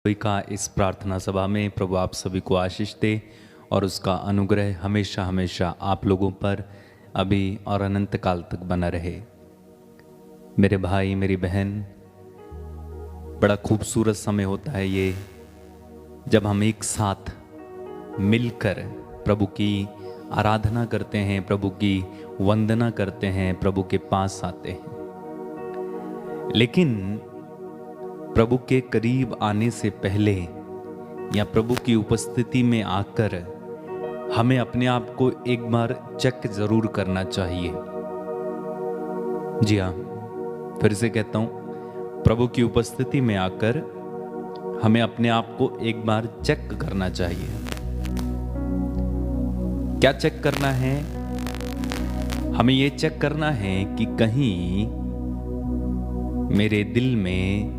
सभी का इस प्रार्थना सभा में प्रभु आप सभी को आशीष दे और उसका अनुग्रह हमेशा हमेशा आप लोगों पर अभी और अनंत काल तक बना रहे। मेरे भाई मेरी बहन, बड़ा खूबसूरत समय होता है ये जब हम एक साथ मिलकर प्रभु की आराधना करते हैं, प्रभु की वंदना करते हैं, प्रभु के पास आते हैं। लेकिन प्रभु के करीब आने से पहले या प्रभु की उपस्थिति में आकर हमें अपने आप को एक बार चेक जरूर करना चाहिए। जी हाँ, फिर से कहता हूं, प्रभु की उपस्थिति में आकर हमें अपने आप को एक बार चेक करना चाहिए। क्या चेक करना है? हमें यह चेक करना है कि कहीं मेरे दिल में,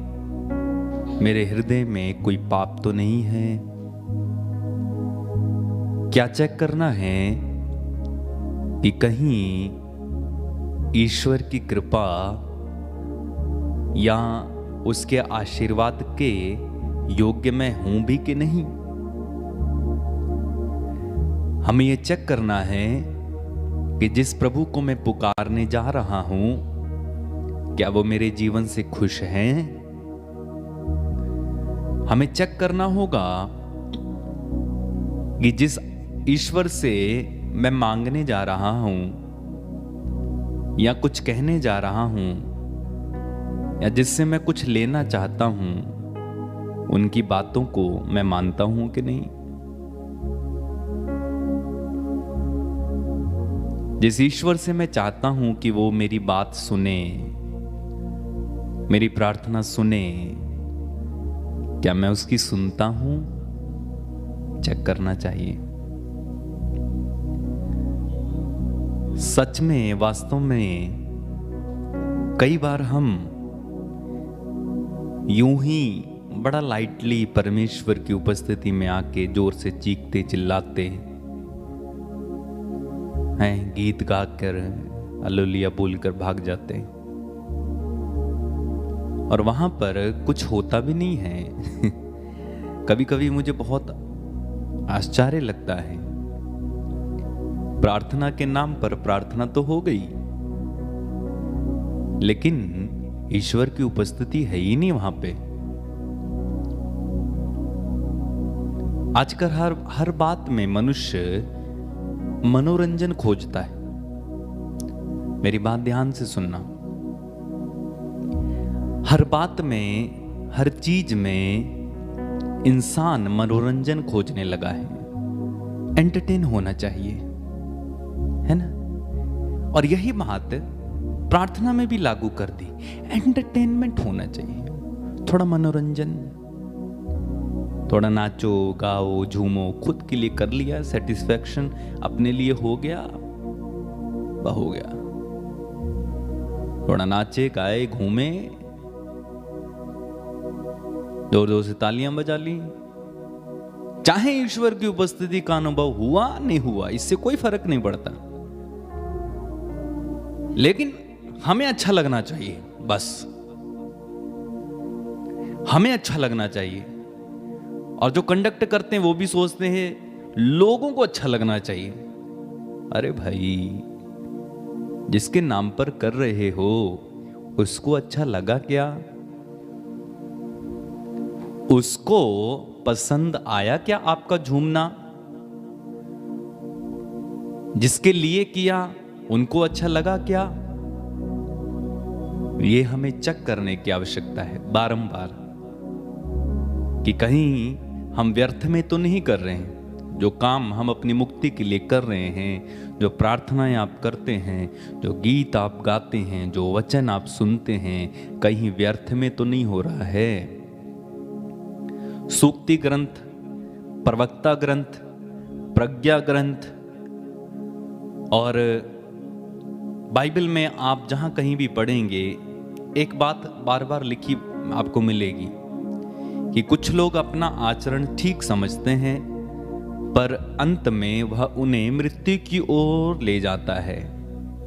मेरे हृदय में कोई पाप तो नहीं है। क्या चेक करना है कि कहीं ईश्वर की कृपा या उसके आशीर्वाद के योग्य मैं हूं भी कि नहीं। हमें यह चेक करना है कि जिस प्रभु को मैं पुकारने जा रहा हूं, क्या वो मेरे जीवन से खुश हैं। हमें चेक करना होगा कि जिस ईश्वर से मैं मांगने जा रहा हूं या कुछ कहने जा रहा हूं या जिससे मैं कुछ लेना चाहता हूं, उनकी बातों को मैं मानता हूं कि नहीं। जिस ईश्वर से मैं चाहता हूं कि वो मेरी बात सुने, मेरी प्रार्थना सुने, क्या मैं उसकी सुनता हूं? चेक करना चाहिए। सच में, वास्तव में कई बार हम यूं ही बड़ा लाइटली परमेश्वर की उपस्थिति में आके जोर से चीखते चिल्लाते हैं, गीत गाकर हालेलुया बोलकर भाग जाते हैं और वहां पर कुछ होता भी नहीं है। कभी कभी मुझे बहुत आश्चर्य लगता है, प्रार्थना के नाम पर प्रार्थना तो हो गई, लेकिन ईश्वर की उपस्थिति है ही नहीं वहां पे। आजकल हर बात में मनुष्य मनोरंजन खोजता है। मेरी बात ध्यान से सुनना। हर बात में, हर चीज में इंसान मनोरंजन खोजने लगा है। एंटरटेन होना चाहिए, है ना? और यही बात प्रार्थना में भी लागू कर दी। एंटरटेनमेंट होना चाहिए, थोड़ा मनोरंजन, थोड़ा नाचो गाओ झूमो, खुद के लिए कर लिया, सेटिस्फैक्शन अपने लिए हो गया, हो गया। थोड़ा नाचे गाए घूमे, जोर जोर से तालियां बजा ली। चाहे ईश्वर की उपस्थिति का अनुभव हुआ नहीं हुआ, इससे कोई फर्क नहीं पड़ता, लेकिन हमें अच्छा लगना चाहिए। बस हमें अच्छा लगना चाहिए। और जो कंडक्ट करते हैं वो भी सोचते हैं लोगों को अच्छा लगना चाहिए। अरे भाई, जिसके नाम पर कर रहे हो उसको अच्छा लगा क्या? उसको पसंद आया क्या आपका झूमना? जिसके लिए किया उनको अच्छा लगा क्या? ये हमें चेक करने की आवश्यकता है बारंबार कि कहीं हम व्यर्थ में तो नहीं कर रहे हैं। जो काम हम अपनी मुक्ति के लिए कर रहे हैं, जो प्रार्थनाएं आप करते हैं, जो गीत आप गाते हैं, जो वचन आप सुनते हैं, कहीं व्यर्थ में तो नहीं हो रहा है। सूक्ति ग्रंथ, प्रवक्ता ग्रंथ, प्रज्ञा ग्रंथ और बाइबल में आप जहां कहीं भी पढ़ेंगे, एक बात बार बार लिखी आपको मिलेगी कि कुछ लोग अपना आचरण ठीक समझते हैं, पर अंत में वह उन्हें मृत्यु की ओर ले जाता है।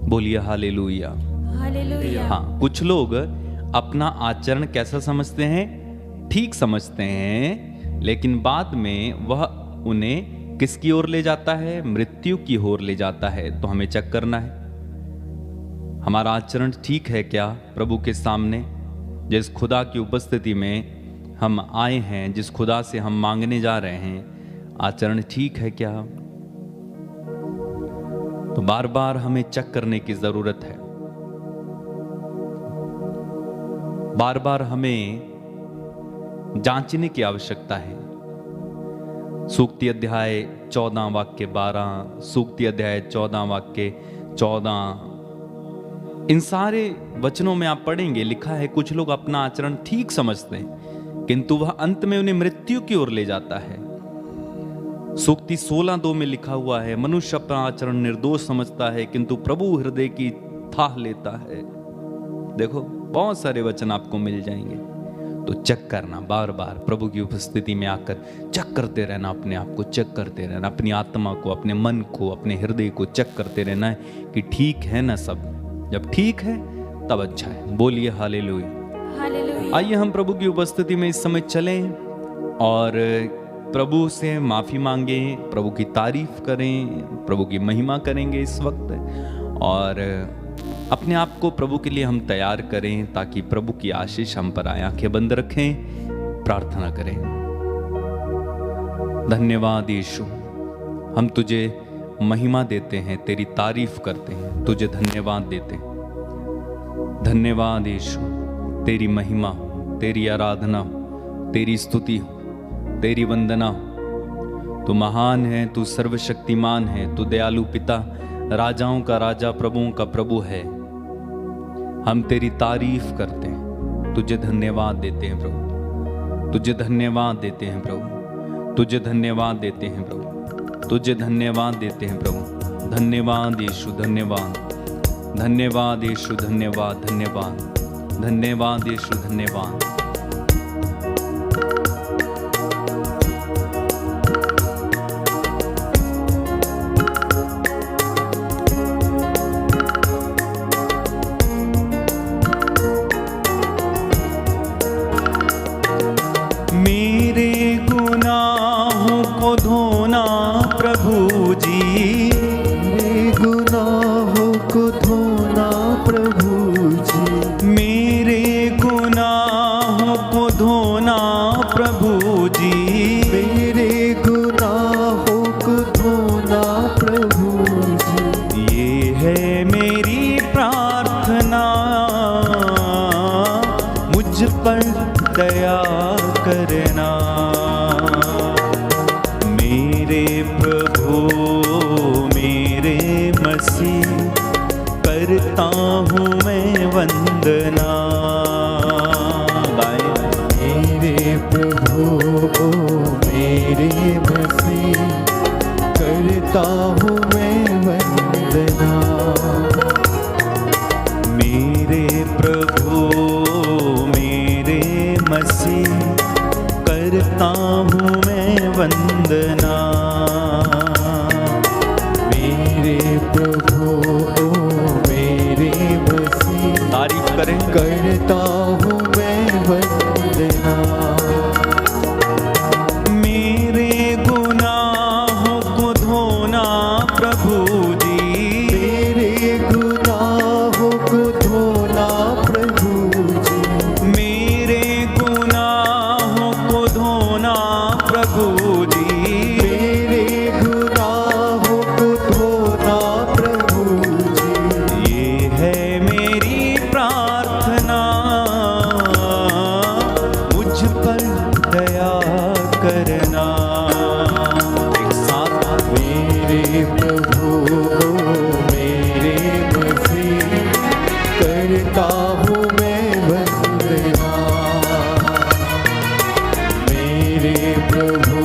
बोलिए हालेलुया। हालेलुया। हाँ, कुछ लोग अपना आचरण कैसा समझते हैं? ठीक समझते हैं, लेकिन बाद में वह उन्हें किसकी ओर ले जाता है? मृत्यु की ओर ले जाता है। तो हमें चेक करना है हमारा आचरण ठीक है क्या प्रभु के सामने। जिस खुदा की उपस्थिति में हम आए हैं, जिस खुदा से हम मांगने जा रहे हैं, आचरण ठीक है क्या? तो बार बार हमें चेक करने की जरूरत है। बार बार हमें जांचने की आवश्यकता है। सूक्ति अध्याय 14 वाक्य 12, सूक्ति अध्याय 14 वाक्य 14, इन सारे वचनों में आप पढ़ेंगे, लिखा है कुछ लोग अपना आचरण ठीक समझते हैं, किंतु वह अंत में उन्हें मृत्यु की ओर ले जाता है। सूक्ति 16:2 में लिखा हुआ है, मनुष्य अपना आचरण निर्दोष समझता है, किंतु प्रभु हृदय की थाह लेता है। देखो बहुत सारे वचन आपको मिल जाएंगे। तो चेक करना, बार बार प्रभु की उपस्थिति में आकर चेक करते रहना, अपने आप को चेक करते रहना, अपनी आत्मा को, अपने मन को, अपने हृदय को चेक करते रहना है कि ठीक है ना सब। जब ठीक है तब अच्छा है। बोलिए हालेलुया, हालेलुया। आइए हम प्रभु की उपस्थिति में इस समय चलें और प्रभु से माफी मांगे, प्रभु की तारीफ करें, प्रभु की महिमा करेंगे इस वक्त, और अपने आप को प्रभु के लिए हम तैयार करें ताकि प्रभु की आशीष हम पर आए। आंखें बंद रखें, प्रार्थना करें। धन्यवाद यीशु, हम तुझे महिमा देते हैं, तेरी तारीफ करते हैं, तुझे धन्यवाद देते हैं। धन्यवाद यीशु, तेरी महिमा हो, तेरी आराधना हो, तेरी स्तुति हो, तेरी वंदना हो। तू महान है, तू सर्वशक्तिमान है, तू दयालु पिता, राजाओं का राजा, प्रभुओं का प्रभु है। हम तेरी तारीफ करते हैं, तुझे धन्यवाद देते हैं प्रभु, तुझे धन्यवाद देते हैं प्रभु, तुझे धन्यवाद देते हैं प्रभु, तुझे धन्यवाद देते हैं प्रभु। धन्यवाद यीशु, धन्यवाद, धन्यवाद यीशु, धन्यवाद, धन्यवाद, धन्यवाद यीशु, धन्यवाद। दया करना मेरे प्रभु, मेरे मसीह, करता हूँ मैं वंदना। मेरे प्रभु, मेरे मसीह, करता हूँ मैं वंदना। मेरे प्रभु, मसीह, करता हूँ मैं वंदना। मेरे प्रभु, मेरे मसीह, तारीफ करें, करता हूँ मैं वंदना। मेरे गुनाहों को धोना प्रभु जी, मेरे गुनाहों को धोना प्रभु जी, प्रभु जी, मेरे गुनाहों को धोना प्रभु जी। ये है मेरी प्रार्थना, मुझ पर दया करना। एक साथ, मेरे प्रभु, मेरे मसीह, करता हूँ मैं वंदना। मेरे प्रभु,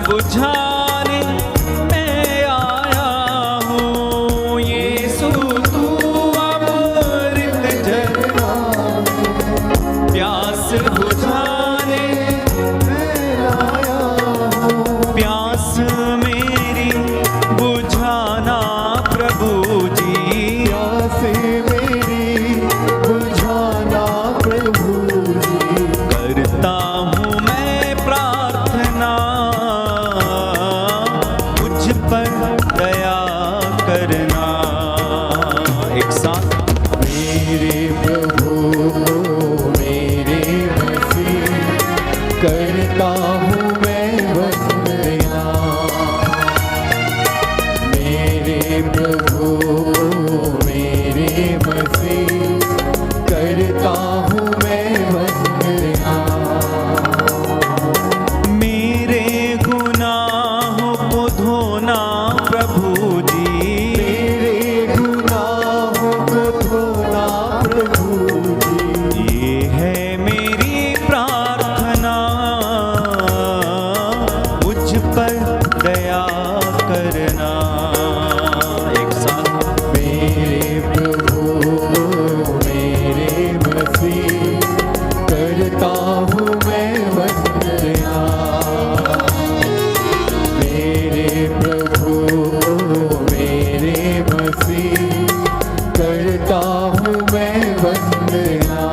बुझाने मैं आया हूँ। यीशु तू अमृत झरना, प्यास बुझाने मैं आया हूँ। प्यास मेरी बुझाना प्रभु जी, प्यास मेरी बुझाना प्रभु जी। करता हूँ मैं प्रार्थना, मुझ पर दया करना। एक साथ, मेरे प्रभु मेरे मसीह, करता हूँ मैं वंदना। मेरे प्रभु मेरे मसीह, करता हूँ मैं वंदना। मेरे गुनाहों को धोना प्रभु जी, मेरे गुनाहों को धोना प्रभु जी। ये है मेरी प्रार्थना, मुझ पर दया करना। एक साथ, मेरे प्रभु मेरे मसीह, करता हूँ मैं वंदना। मेरे प्रभु मेरे मसीह, करता हूँ मैं वंदना।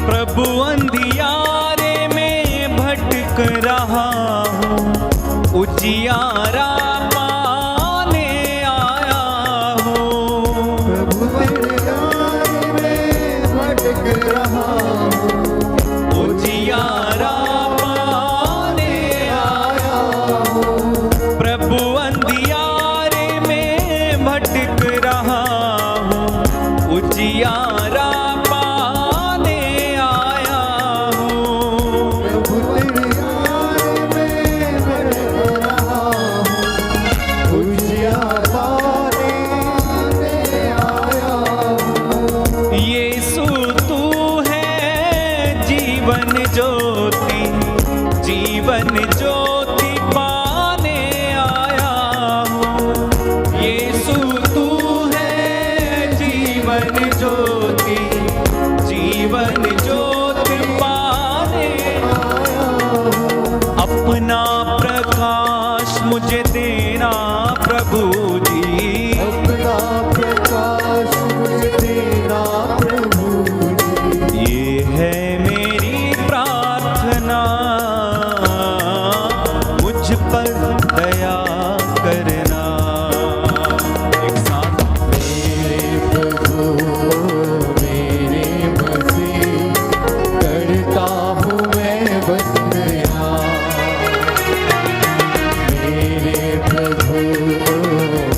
प्रभु अंधियारे में भटक रहा हूँ, उजियारा पाने आया हूँ। प्रभु तेरे आने में भटक रहा हूँ, उजियारा पाने आया हूँ। प्रभु अंधियारे में भटक रहा हूँ, उजियारा पाने आया हूँ। प्रभु तेरे आने में भटक रहा हूँ, उजियारा पाने आया हूँ। यीशु तू है जीवन ज्योति, जीवन ज्योति पाने आया हूँ। यीशु तू है जीवन ज्योति, जीवन ज्योति पाने आया हूँ। अपना प्रकाश मुझे देना प्रभु जी, अपना प्रकाश मुझे देना प्रभु जी। ये है मेरी प्रार्थना, मुझ पर दया करना। एक साथ, मेरे प्रभु मेरे मसीह, करता हूँ मैं वंदना। मेरे प्रभु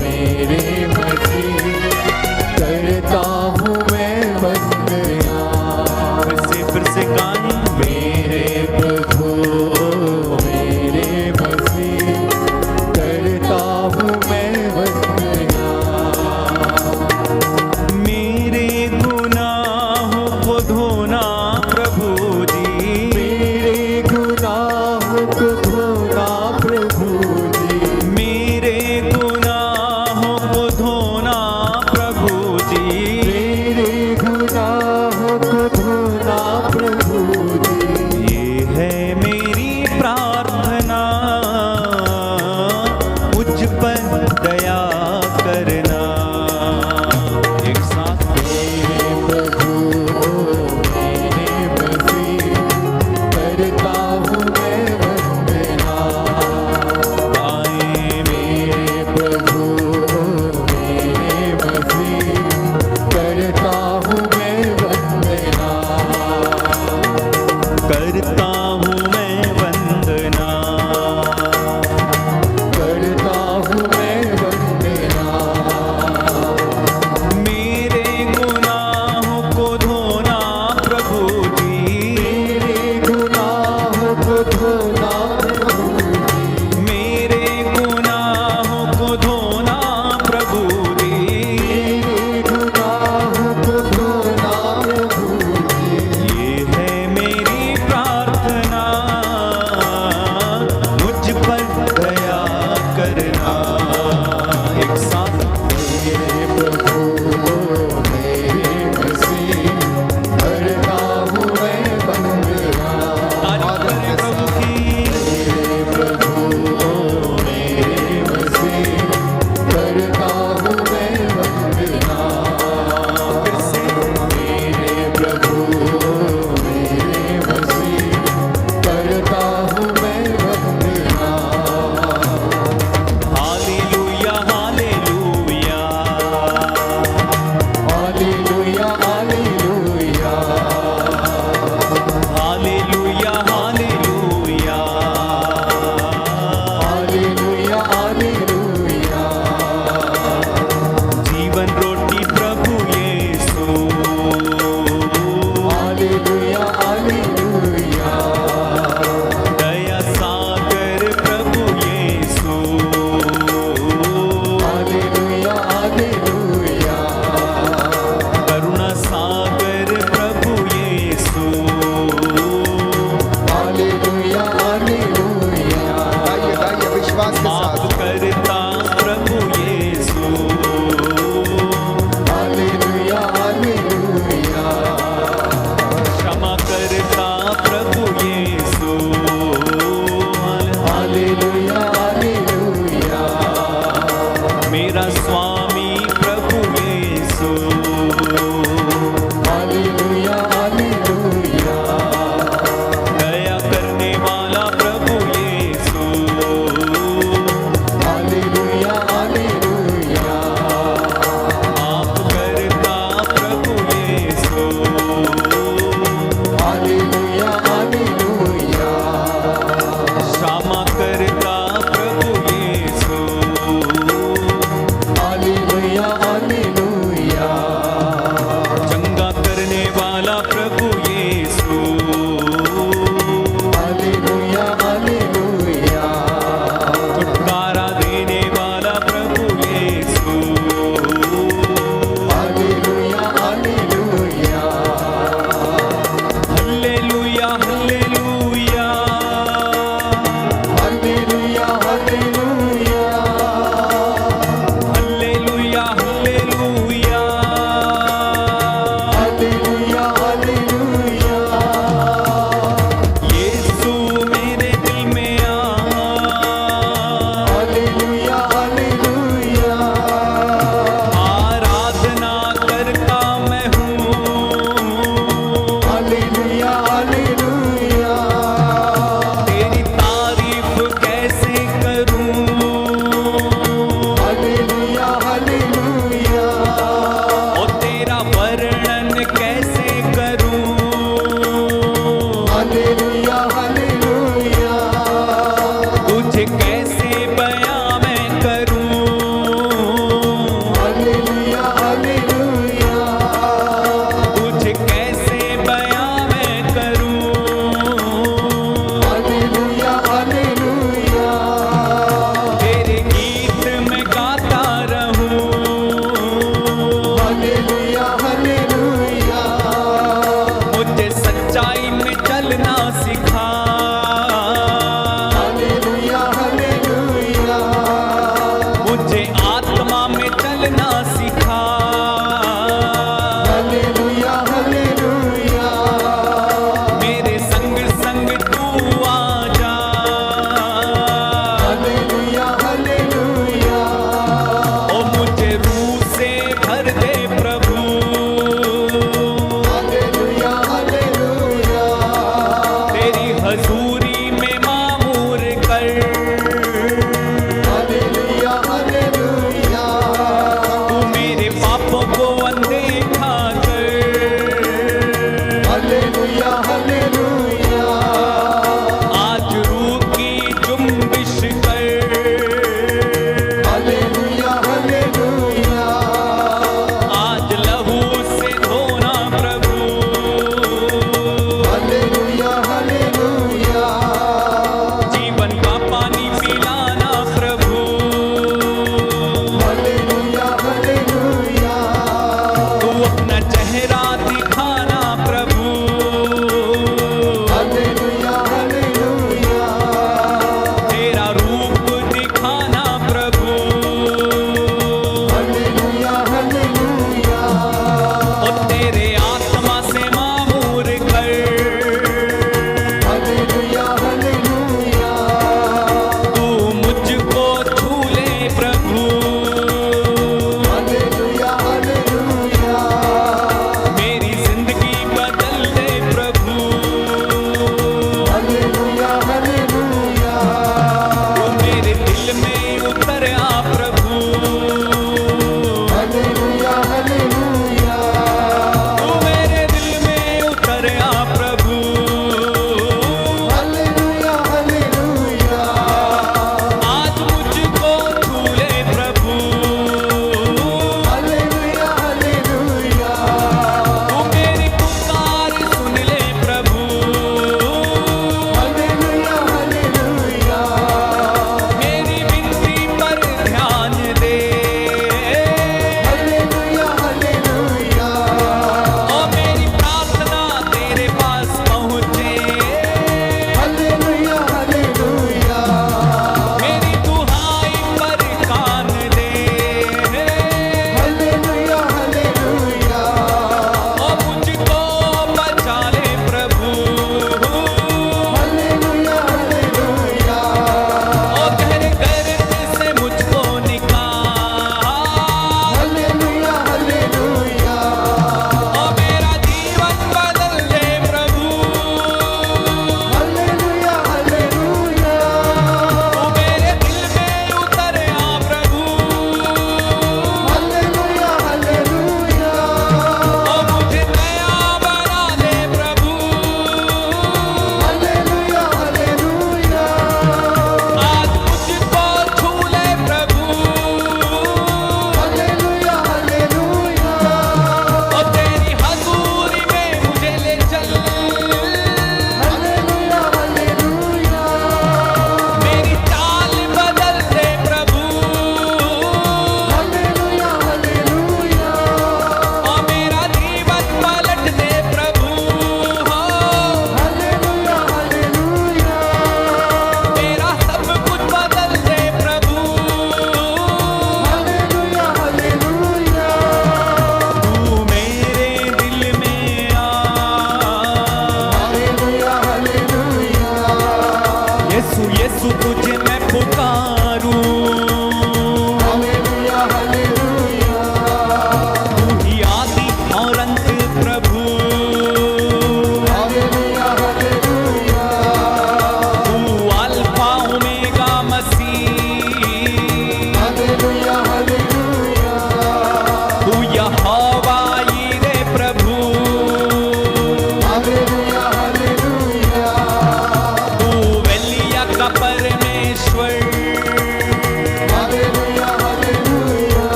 मेरे मसीह, करता हूँ मैं वंदना। फिर से गाएं। मेरे प्रभु मेरे मसीह, करता हूँ मैं वंदना। मेरे गुनाहों को धोना प्रभु जी, मेरे गुनाहों को धोना प्रभु जी। मेरे गुनाहों को धोना प्रभु जी। मेरे गुनाहों को धोना प्रभु जी। ये है मेरी प्रार्थना, मुझ पर दया करना। एक साथ, मेरे प्रभु मेरे मसीह, करता हूँ मैं वंदना। आए मेरे प्रभु मेरे मसीह, कर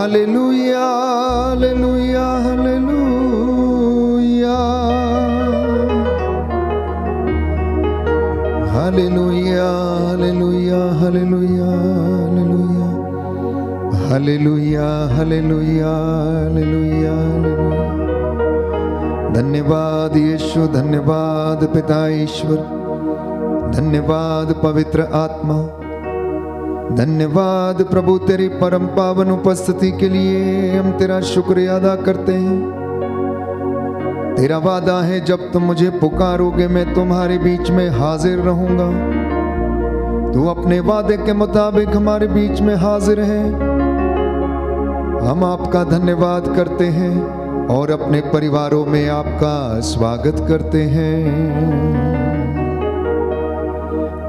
hallelujah hallelujah hallelujah hallelujah hallelujah hallelujah hallelujah hallelujah hallelujah hallelujah. धन्यवाद यीशु, धन्यवाद पिता ईश्वर, धन्यवाद पवित्र आत्मा, धन्यवाद प्रभु तेरी परम पावन उपस्थिति के लिए हम तेरा शुक्रिया अदा करते हैं। तेरा वादा है जब तुम मुझे पुकारोगे मैं तुम्हारे बीच में हाजिर रहूंगा। तू अपने वादे के मुताबिक हमारे बीच में हाजिर है। हम आपका धन्यवाद करते हैं और अपने परिवारों में आपका स्वागत करते हैं।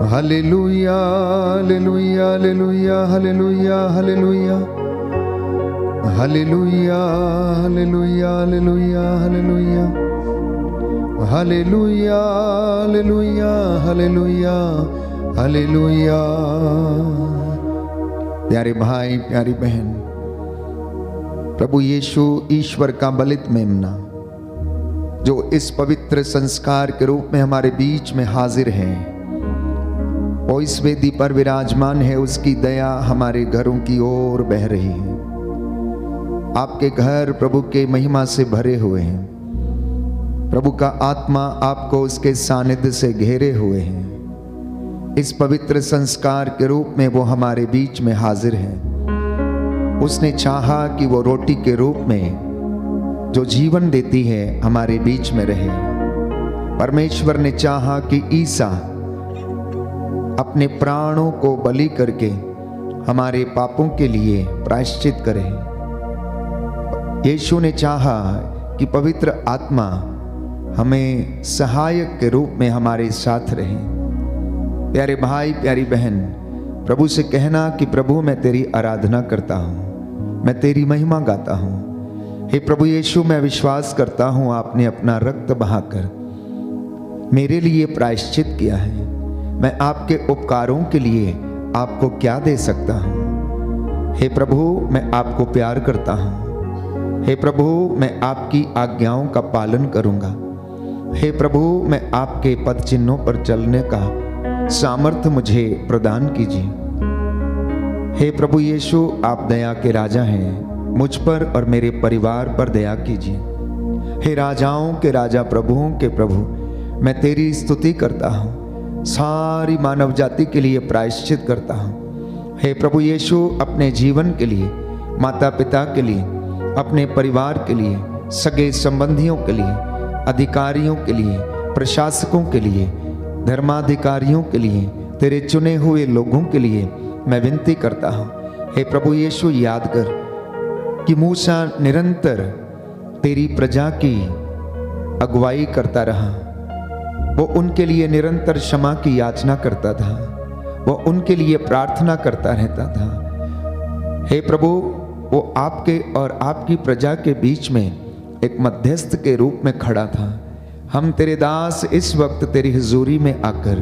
Hallelujah hallelujah hallelujah hallelujah hallelujah hallelujah hallelujah hallelujah hallelujah hallelujah hallelujah hallelujah hallelujah. प्यारे भाई प्यारी बहन, प्रभु यीशु ईश्वर का बलित मेमना जो इस पवित्र संस्कार के रूप में हमारे बीच में हाजिर है और इस वेदी पर विराजमान है, उसकी दया हमारे घरों की ओर बह रही है। आपके घर प्रभु के महिमा से भरे हुए हैं। प्रभु का आत्मा आपको उसके सानिध्य से घेरे हुए हैं। इस पवित्र संस्कार के रूप में वो हमारे बीच में हाजिर है। उसने चाहा कि वो रोटी के रूप में जो जीवन देती है हमारे बीच में रहे। परमेश्वर ने चाहा कि ईसा अपने प्राणों को बलि करके हमारे पापों के लिए प्रायश्चित करे। यीशु ने चाहा कि पवित्र आत्मा हमें सहायक के रूप में हमारे साथ रहे। प्यारे भाई प्यारी बहन, प्रभु से कहना कि प्रभु मैं तेरी आराधना करता हूँ, मैं तेरी महिमा गाता हूँ। हे प्रभु यीशु, मैं विश्वास करता हूँ आपने अपना रक्त बहाकर मेरे लिए प्रायश्चित किया है। मैं आपके उपकारों के लिए आपको क्या दे सकता हूँ। हे प्रभु, मैं आपको प्यार करता हूँ। हे प्रभु, मैं आपकी आज्ञाओं का पालन करूँगा। हे प्रभु, मैं आपके पद चिन्हों पर चलने का सामर्थ्य मुझे प्रदान कीजिए। हे प्रभु यीशु, आप दया के राजा हैं। मुझ पर और मेरे परिवार पर दया कीजिए। हे राजाओं के राजा, प्रभुओं के प्रभु, मैं तेरी स्तुति करता हूँ। सारी मानव जाति के लिए प्रायश्चित करता हूँ। हे प्रभु यीशु, अपने जीवन के लिए, माता पिता के लिए, अपने परिवार के लिए, सगे संबंधियों के लिए, अधिकारियों के लिए, प्रशासकों के लिए, धर्माधिकारियों के लिए, तेरे चुने हुए लोगों के लिए मैं विनती करता हूँ। हे प्रभु यीशु, याद कर कि मूसा निरंतर तेरी प्रजा की अगुवाई करता रहा। वो उनके लिए निरंतर क्षमा की याचना करता था। वो उनके लिए प्रार्थना करता रहता था। हे प्रभु, वो आपके और आपकी प्रजा के बीच में एक मध्यस्थ के रूप में खड़ा था। हम तेरे दास इस वक्त तेरी हुजूरी में आकर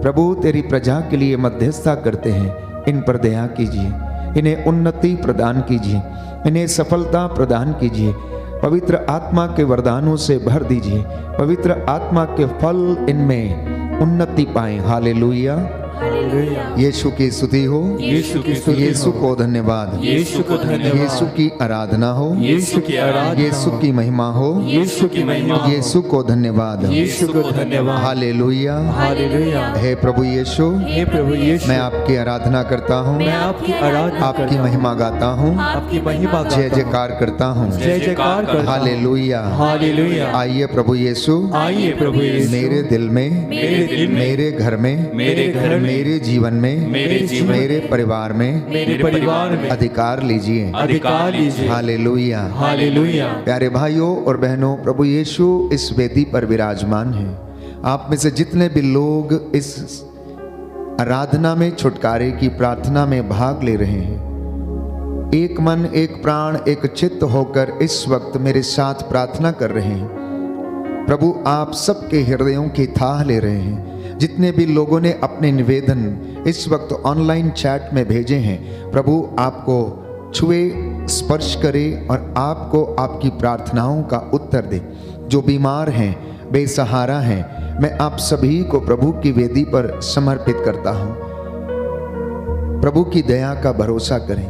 प्रभु तेरी प्रजा के लिए मध्यस्थता करते हैं। इन पर दया कीजिए, इन्हें उन्नति प्रदान कीजिए, इन्हें सफलता प्रदान कीजिए। पवित्र आत्मा के वरदानों से भर दीजिए। पवित्र आत्मा के फल इनमें उन्नति पाएं। हालेलुया। यीशु की स्तुति हो, यीशु को धन्यवाद, यीशु को धन्यवाद, यीशु की आराधना हो, यीशु की आराधना, यीशु की महिमा हो, यीशु की महिमा, यीशु को धन्यवाद, यीशु को धन्यवाद। Hallelujah hallelujah. हे प्रभु यीशु, हे प्रभु यीशु, मैं आपकी आराधना करता हूँ, मैं आपकी आराधना, आपकी महिमा गाता हूँ, आपकी महिमा, जय जयकार करता हूँ, जय जयकार करता हूँ। Hallelujah hallelujah. आइए प्रभु यीशु, आइए प्रभु यीशु, मेरे दिल में, मेरे घर में, मेरे जीवन में, मेरे परिवार में, अधिकार लीजिए, अधिकार लीजिए। Hallelujah hallelujah. प्यारे भाइयों और बहनों, प्रभु यीशु इस वेदी पर विराजमान है। आप में से जितने भी लोग इस आराधना में छुटकारे की प्रार्थना में भाग ले रहे हैं, एक मन, एक प्राण, एक चित्त होकर इस वक्त मेरे साथ प्रार्थना कर रहे हैं। प्रभु आप सबके हृदयों की थाह ले रहे हैं। जितने भी लोगों ने अपने निवेदन इस वक्त ऑनलाइन चैट में भेजे हैं, प्रभु आपको छुए स्पर्श करे और आपको आपकी प्रार्थनाओं का उत्तर दे। जो बीमार हैं, बेसहारा हैं, मैं आप सभी को प्रभु की वेदी पर समर्पित करता हूँ। प्रभु की दया का भरोसा करें,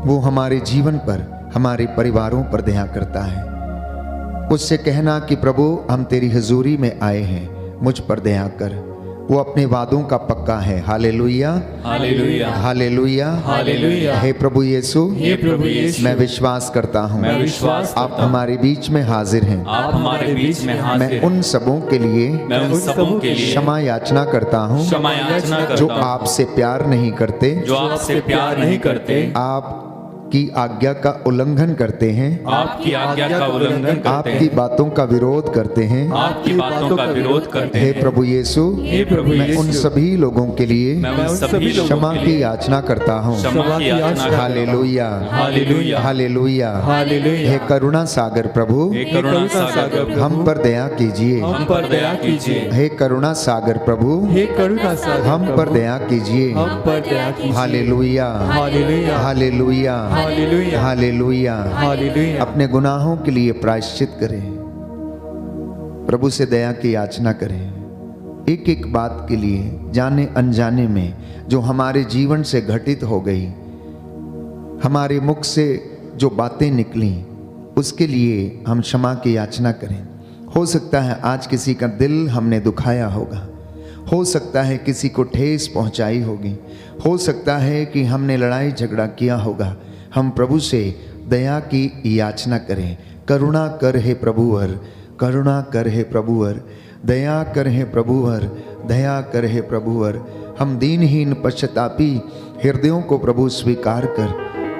वो हमारे जीवन पर, हमारे परिवारों पर दया करता है। उससे कहना कि प्रभु हम तेरी हजूरी में आए हैं, मुझ पर दया कर। वो अपने वादों का पक्का है। Hallelujah, hallelujah, hallelujah, hallelujah. हे प्रभु यीशु, हे प्रभु यीशु, मैं विश्वास करता हूँ, मैं विश्वास करता आप हूँ, हमारे बीच में हाजिर हैं। आप हमारे बीच में हाजिर मैं हैं। उन सबों के लिए मैं उन सबों के लिए क्षमा याचना करता हूँ क्षमा याचना जो करता हूँ, आपसे प्यार नहीं करते, जो आपसे प्यार नहीं करते, आपकी आज्ञा का उल्लंघन करते हैं, आपकी आज्ञा का उल्लंघन करते आपकी हैं, बातों का विरोध करते हैं। आपकी बातों का विरोध करते हे हैं। प्रभु यीशु, हे प्रभु मैं उन यीशु, सभी लोगों के लिए मैं उन सभी लोगों क्षमा के की लिए याचना करता हूँ। क्षमा की याचना करता हूँ। Hallelujah, hallelujah, hallelujah, hallelujah. हे करुणा सागर प्रभु, हे करुणा सागर प्रभु, हम पर दया कीजिए। हम पर दया कीजिए। हे करुणा सागर प्रभु, हे करुणा सागर हम पर दया कीजिए। हम पर दया कीजिए। Hallelujah, hallelujah, hallelujah, hallelujah, hallelujah. Hallelujah. अपने गुनाहों के लिए प्रायश्चित करें, प्रभु से दया की याचना करें। एक एक बात के लिए, जाने अनजाने में जो हमारे जीवन से घटित हो गई, हमारे मुख से जो बातें निकली, उसके लिए हम क्षमा की याचना करें। हो सकता है आज किसी का दिल हमने दुखाया होगा, हो सकता है किसी को ठेस पहुंचाई होगी, हो सकता है कि हमने लड़ाई झगड़ा किया होगा। हम प्रभु से दया की याचना करें। करुणा कर हे प्रभुवर, करुणा कर हे प्रभुवर, दया कर हे प्रभुवर, दया कर हे प्रभुवर। हम दीनहीन पश्चातापी हृदयों को प्रभु स्वीकार कर,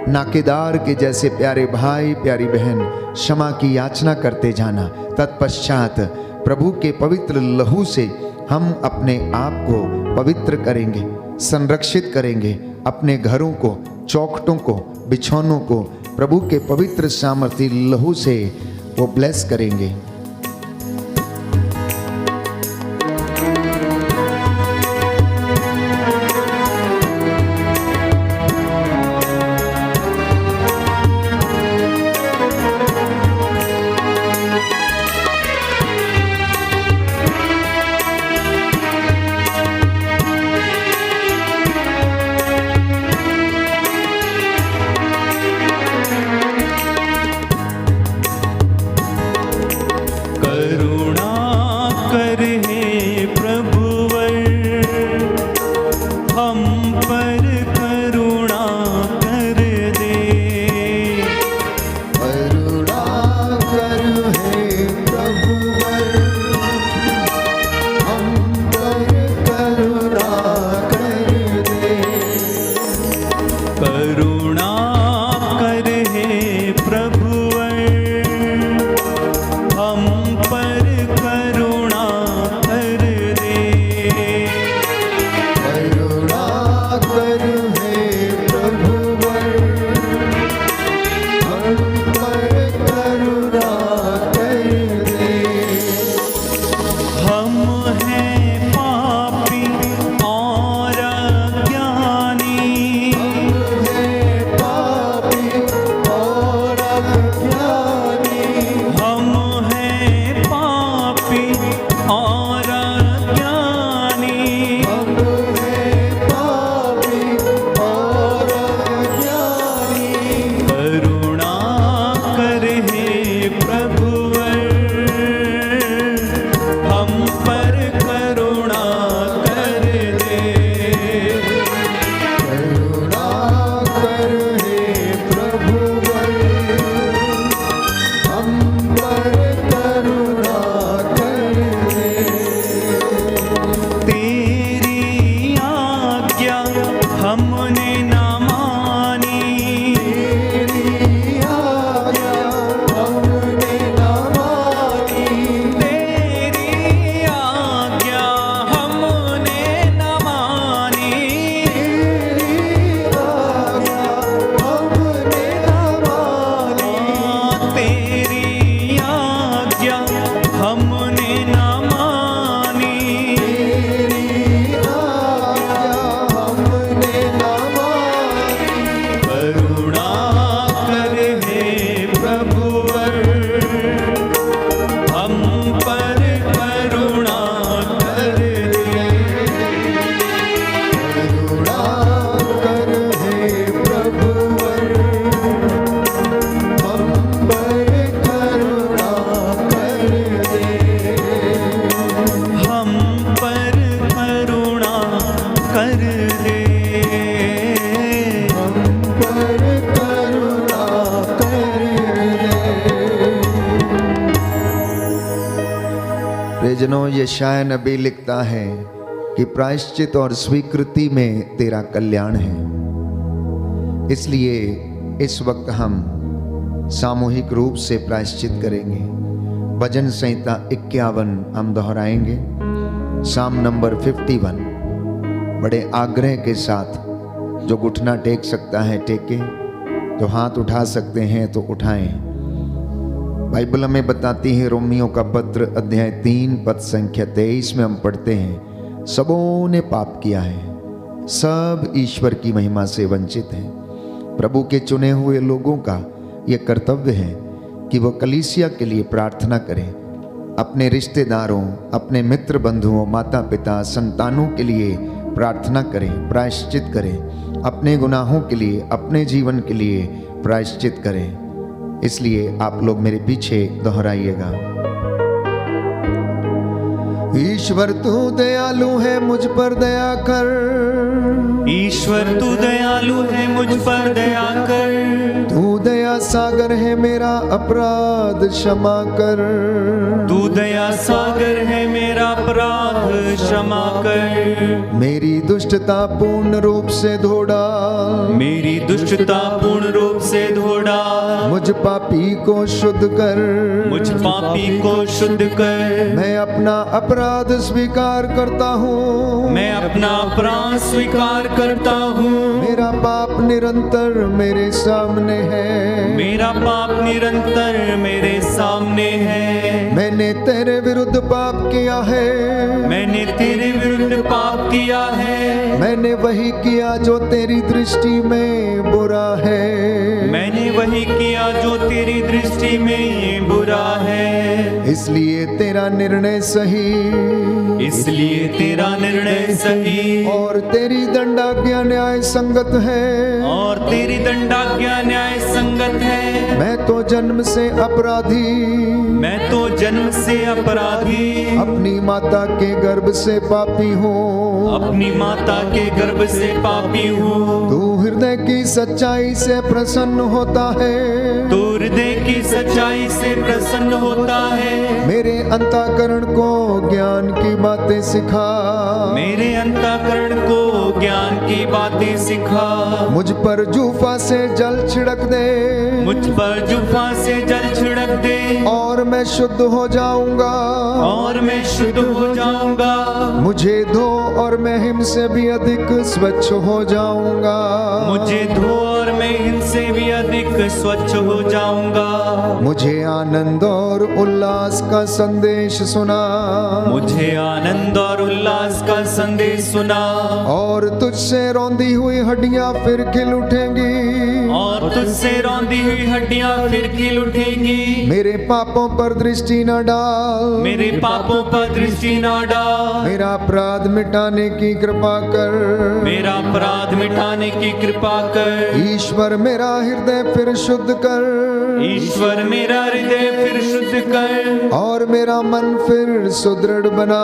नाकेदार के जैसे प्यारे भाई प्यारी बहन क्षमा की याचना करते जाना। तत्पश्चात प्रभु के पवित्र लहू से हम अपने आप को पवित्र करेंगे, संरक्षित करेंगे। अपने घरों को, चौखटों को, बिछौनों को प्रभु के पवित्र सामर्थी लहू से वो ब्लेस करेंगे। यशाया नबी लिखता है कि प्रायश्चित और स्वीकृति में तेरा कल्याण है। इसलिए इस वक्त हम सामूहिक रूप से प्रायश्चित करेंगे। भजन संहिता 51 हम दोहराएंगे, साम नंबर 51। बड़े आग्रह के साथ जो घुटना टेक सकता है टेके, जो हाथ उठा सकते हैं तो उठाएं। बाइबल हमें बताती है, रोमियों का पत्र अध्याय 3 पद संख्या 23 में हम पढ़ते हैं, सबों ने पाप किया है, सब ईश्वर की महिमा से वंचित हैं। प्रभु के चुने हुए लोगों का यह कर्तव्य है कि वह कलीसिया के लिए प्रार्थना करें, अपने रिश्तेदारों, अपने मित्र बंधुओं, माता पिता, संतानों के लिए प्रार्थना करें, प्रायश्चित करें, अपने गुनाहों के लिए, अपने जीवन के लिए प्रायश्चित करें। इसलिए आप लोग मेरे पीछे दोहराइएगा। ईश्वर तू दयालु है, मुझ पर दया कर। ईश्वर तू दयालु है, मुझ पर दया कर। तू दया सागर है, मेरा अपराध क्षमा कर। तू दया सागर है, मेरा अपराध क्षमा कर। मेरी दुष्टता पूर्ण रूप से धो डाल। मेरी दुष्टता पूर्ण रूप से धो डाल। मुझ पापी को शुद्ध कर। मुझ पापी को शुद्ध कर। मैं अपना अपराध स्वीकार करता हूँ। मैं अपना अपराध स्वीकार करता हूँ। मेरा पाप निरंतर मेरे सामने है। मेरा पाप निरंतर मेरे सामने है। मैंने तेरे विरुद्ध पाप किया है। मैंने तेरे विरुद्ध पाप किया है। मैंने वही किया जो तेरी दृष्टि में बुरा है। मैंने वही किया जो तेरी दृष्टि में ये बुरा है। इसलिए तेरा निर्णय सही। इसलिए तेरा निर्णय सही। और तेरी दंडाज्ञा न्याय संगत है। और तेरी दंडाज्ञा न्याय संगत है। मैं तो जन्म से अपराधी। मैं तो जन्म से अपराधी। अपनी माता के गर्भ से पापी हूँ। अपनी माता के गर्भ से पापी हूँ। तू हृदय की सच्चाई से प्रसन्न होता है। तू हृदय की सच्चाई से प्रसन्न होता है। मेरे अंतःकरण को ज्ञान की बातें सिखा। मेरे अंतःकरण को ज्ञान की बातें सिखा। मुझ पर जूफा से जल छिड़क दे। मुझ पर जूफा से जल छिड़क दे। और मैं शुद्ध हो जाऊंगा। और मैं शुद्ध हो जाऊंगा। मुझे धो और मैं हिम से भी अधिक स्वच्छ हो जाऊंगा। मुझे धो और मैं इनसे भी अधिक स्वच्छ हो जाऊंगा। मुझे आनंद और उल्लास का संदेश सुना। मुझे आनंद और उल्लास का संदेश सुना। और तुझसे रौंदी हुई हड्डियां फिर खिल उठेंगी। और तुझसे रौंदी हुई हड्डियां फिर खिल उठेंगी। मेरे पापों पर दृष्टि न डाल। मेरे पापों पर दृष्टि न डाल। मेरा अपराध मिटाने की कृपा कर। मेरा अपराध मिटाने की कृपा कर। ईश्वर मेरा हृदय फिर शुद्ध कर। ईश्वर मेरा हृदय फिर शुद्ध कर। और मेरा मन फिर सुदृढ़ बना।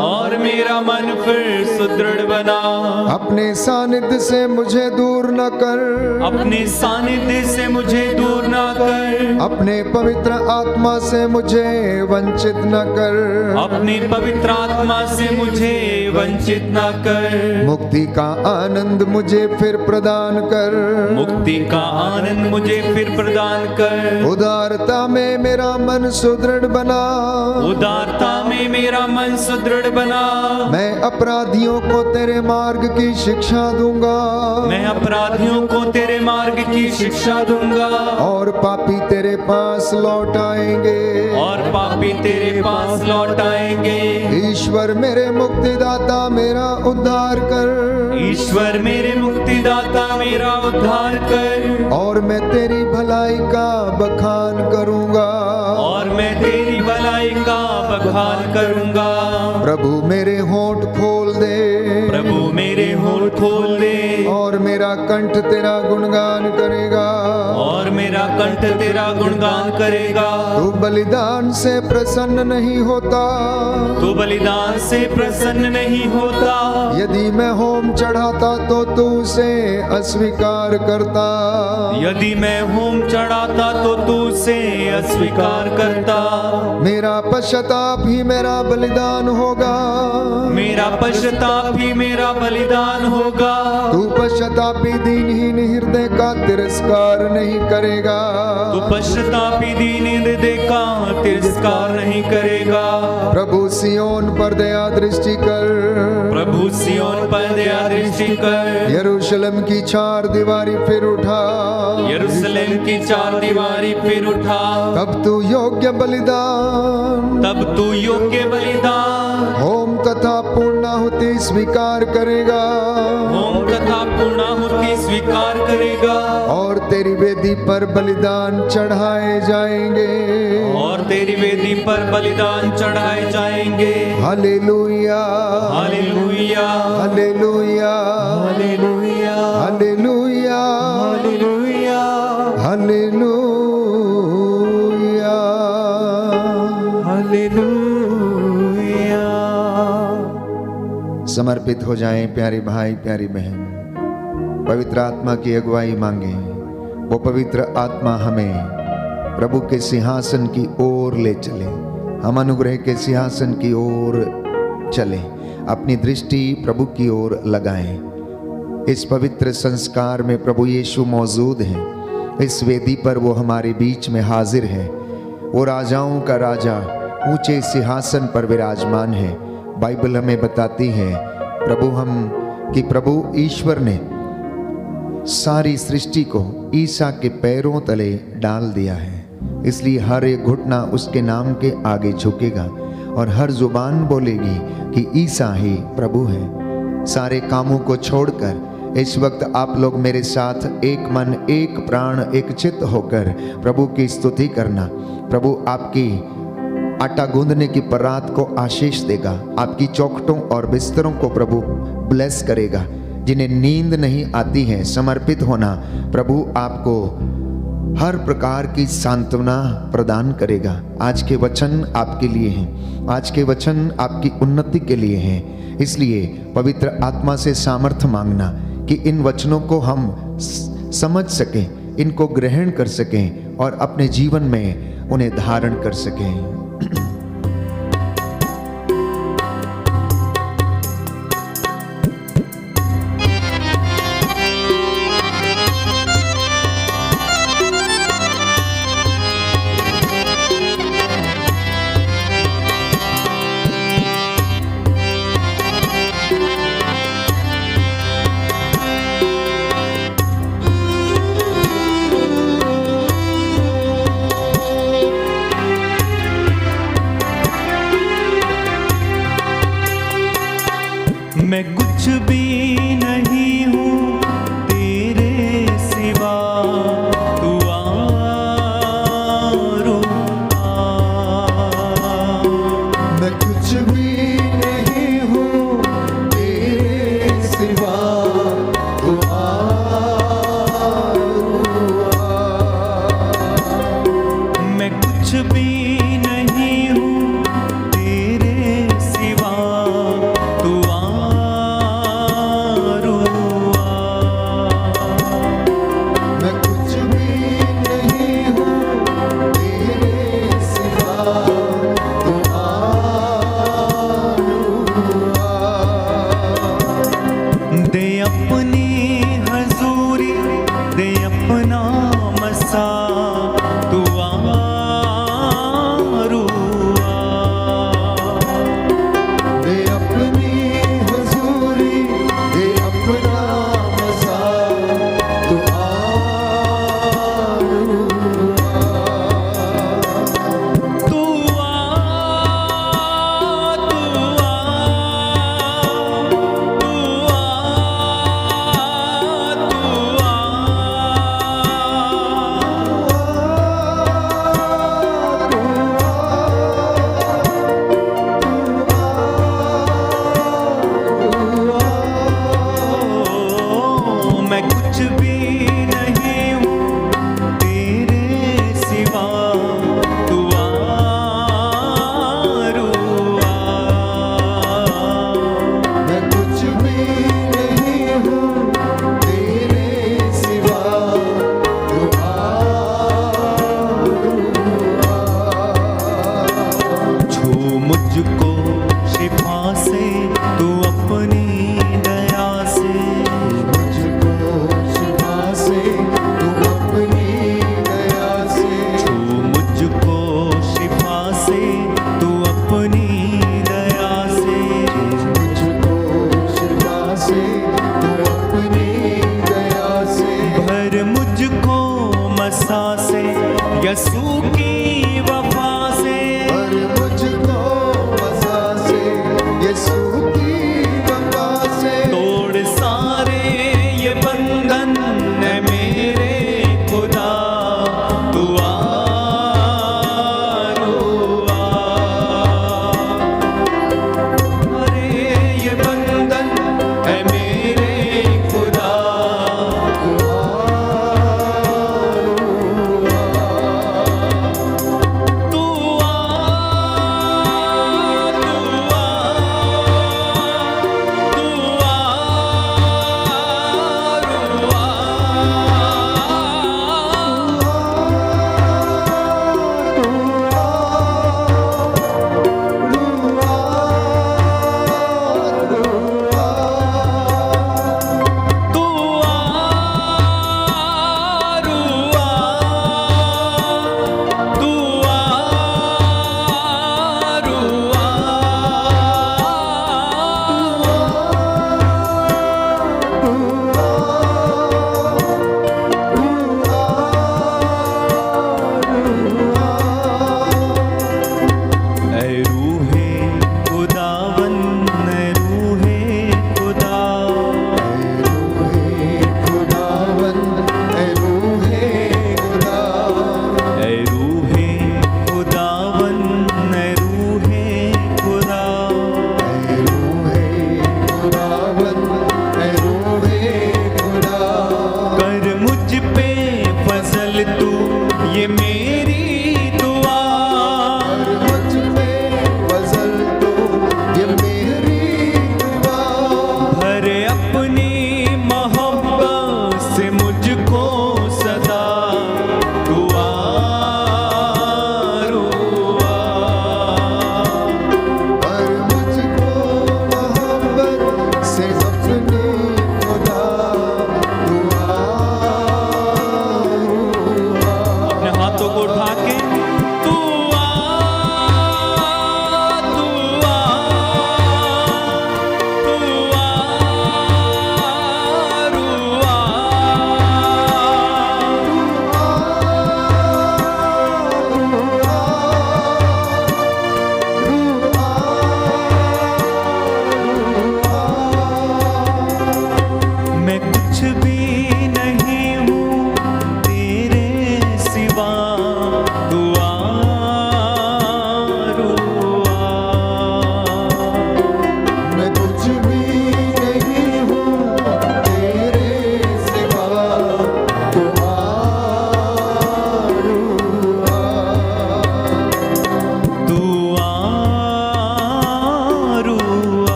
और मेरा मन फिर सुदृढ़ बना। अपने सानिध्य से मुझे दूर न कर। अपने सानिध्य से मुझे दूर न कर। अपने पवित्र आत्मा से मुझे वंचित न कर। अपने पवित्र आत्मा से मुझे वंचित न कर। मुक्ति का आनंद मुझे फिर प्रदान कर। मुक्ति का आनंद मुझे फिर प्रदान कर। उदारता में मेरा मन सुदृढ़ बना। उदारता में मेरा मन सुदृढ़ बना। मैं अपराधियों को तेरे मार्ग की शिक्षा दूंगा। मैं अपराधियों को तेरे मार्ग की शिक्षा दूंगा। और पापी तेरे पास लौट आएंगे। और पापी तेरे पास लौट आएंगे। ईश्वर मेरे मुक्तिदाता मेरा उद्धार कर। ईश्वर मेरे मुक्तिदाता मेरा उद्धार कर। और मैं तेरी भलाई का बखान करूंगा। और मैं तेरी भलाई का बखान करूंगा। प्रभु मेरे होंठ खोल दे। प्रभु मेरे होंठ खोल दे। और मेरा कंठ तेरा गुणगान करेगा। और मेरा कंठ तेरा गुणगान करेगा। तू बलिदान से प्रसन्न नहीं होता। तू बलिदान से प्रसन्न नहीं होता। यदि मैं होम चढ़ाता तो तू उसे अस्वीकार करता। यदि मैं होम चढ़ाता तो तू उसे अस्वीकार करता। मेरा पश्चाताप ही मेरा बलिदान होगा। मेरा पश्चाताप ही मेरा बलिदान होगा। तू पश्चातापी दीनहीन हृदय का तिरस्कार नहीं करेगा। तू पश्चातापी दीन हृदय का तिरस्कार नहीं करेगा। प्रभु सियोन पर दया दृष्टि कर। प्रभु सियोन पर दया दृष्टि कर। यरूशलेम की चार दीवारी फिर उठा। यरूशलेम की चार दीवारी फिर उठा। तब तू योग्य बलिदान, तब तू योग्य बलिदान, होम तथा पूर्णाहुति स्वीकार करेगा। होम तथा पूर्णाहुति स्वीकार करेगा। और तेरी वेदी पर बलिदान चढ़ाए जाएंगे। और तेरी वेदी पर बलिदान चढ़ाए जाएंगे। Hallelujah, hallelujah, hallelujah, hallelujah, hallelujah, hallelujah, hallelujah. Hallelujah. समर्पित हो जाएं प्यारे भाई प्यारी बहन, पवित्र आत्मा की अगुवाई मांगे। वो पवित्र आत्मा हमें प्रभु के सिंहासन की ओर ले चले। हम अनुग्रह के सिंहासन की ओर चले, अपनी दृष्टि प्रभु की ओर लगाएं। इस पवित्र संस्कार में प्रभु यीशु मौजूद हैं। इस वेदी पर वो हमारे बीच में हाजिर है। वो राजाओं का राजा ऊंचे सिंहासन पर विराजमान है। बाइबल हमें बताती है प्रभु ईश्वर ने सारी सृष्टि को ईसा के पैरों तले डाल दिया है। इसलिए हर एक घुटना उसके नाम के आगे झुकेगा और हर जुबान बोलेगी कि ईसा ही प्रभु है। सारे कामों को छोड़कर इस वक्त आप लोग मेरे साथ एक मन, एक प्राण, एक चित्त होकर प्रभु की स्तुति करना। प्रभु आपकी आटा गूंदने की परात को आशीष देगा। आपकी चौखटों और बिस्तरों को प्रभु ब्लेस करेगा। जिन्हें नींद नहीं आती है, समर्पित होना, प्रभु आपको हर प्रकार की सांत्वना प्रदान करेगा। आज के वचन आपके लिए हैं। आज के वचन आपकी उन्नति के लिए हैं। इसलिए पवित्र आत्मा से सामर्थ्य मांगना कि इन वचनों को हम समझ सकें, इनको ग्रहण कर सकें और अपने जीवन में उन्हें धारण कर सकें। मैं कुछ भी नहीं हूँ तेरे सिवा, तू मैं कुछ भी नहीं हूँ तेरे सिवा, तू मैं कुछ भी नहीं हूँ तेरे सिवा, तू से तू अपनी दया से मुझको शिफा से तू अपनी दया से छू मुझको शिफा से तू अपनी दया से मुझको शिफा से तू अपनी दया से भर मुझको मसा से यसू की वफा से और मुझको मसा से यीशु की वफा से तोड़ सारे ये बंधन है मेरे खुदा तू आ अरे ये बंधन है मेरे खुदा तू आ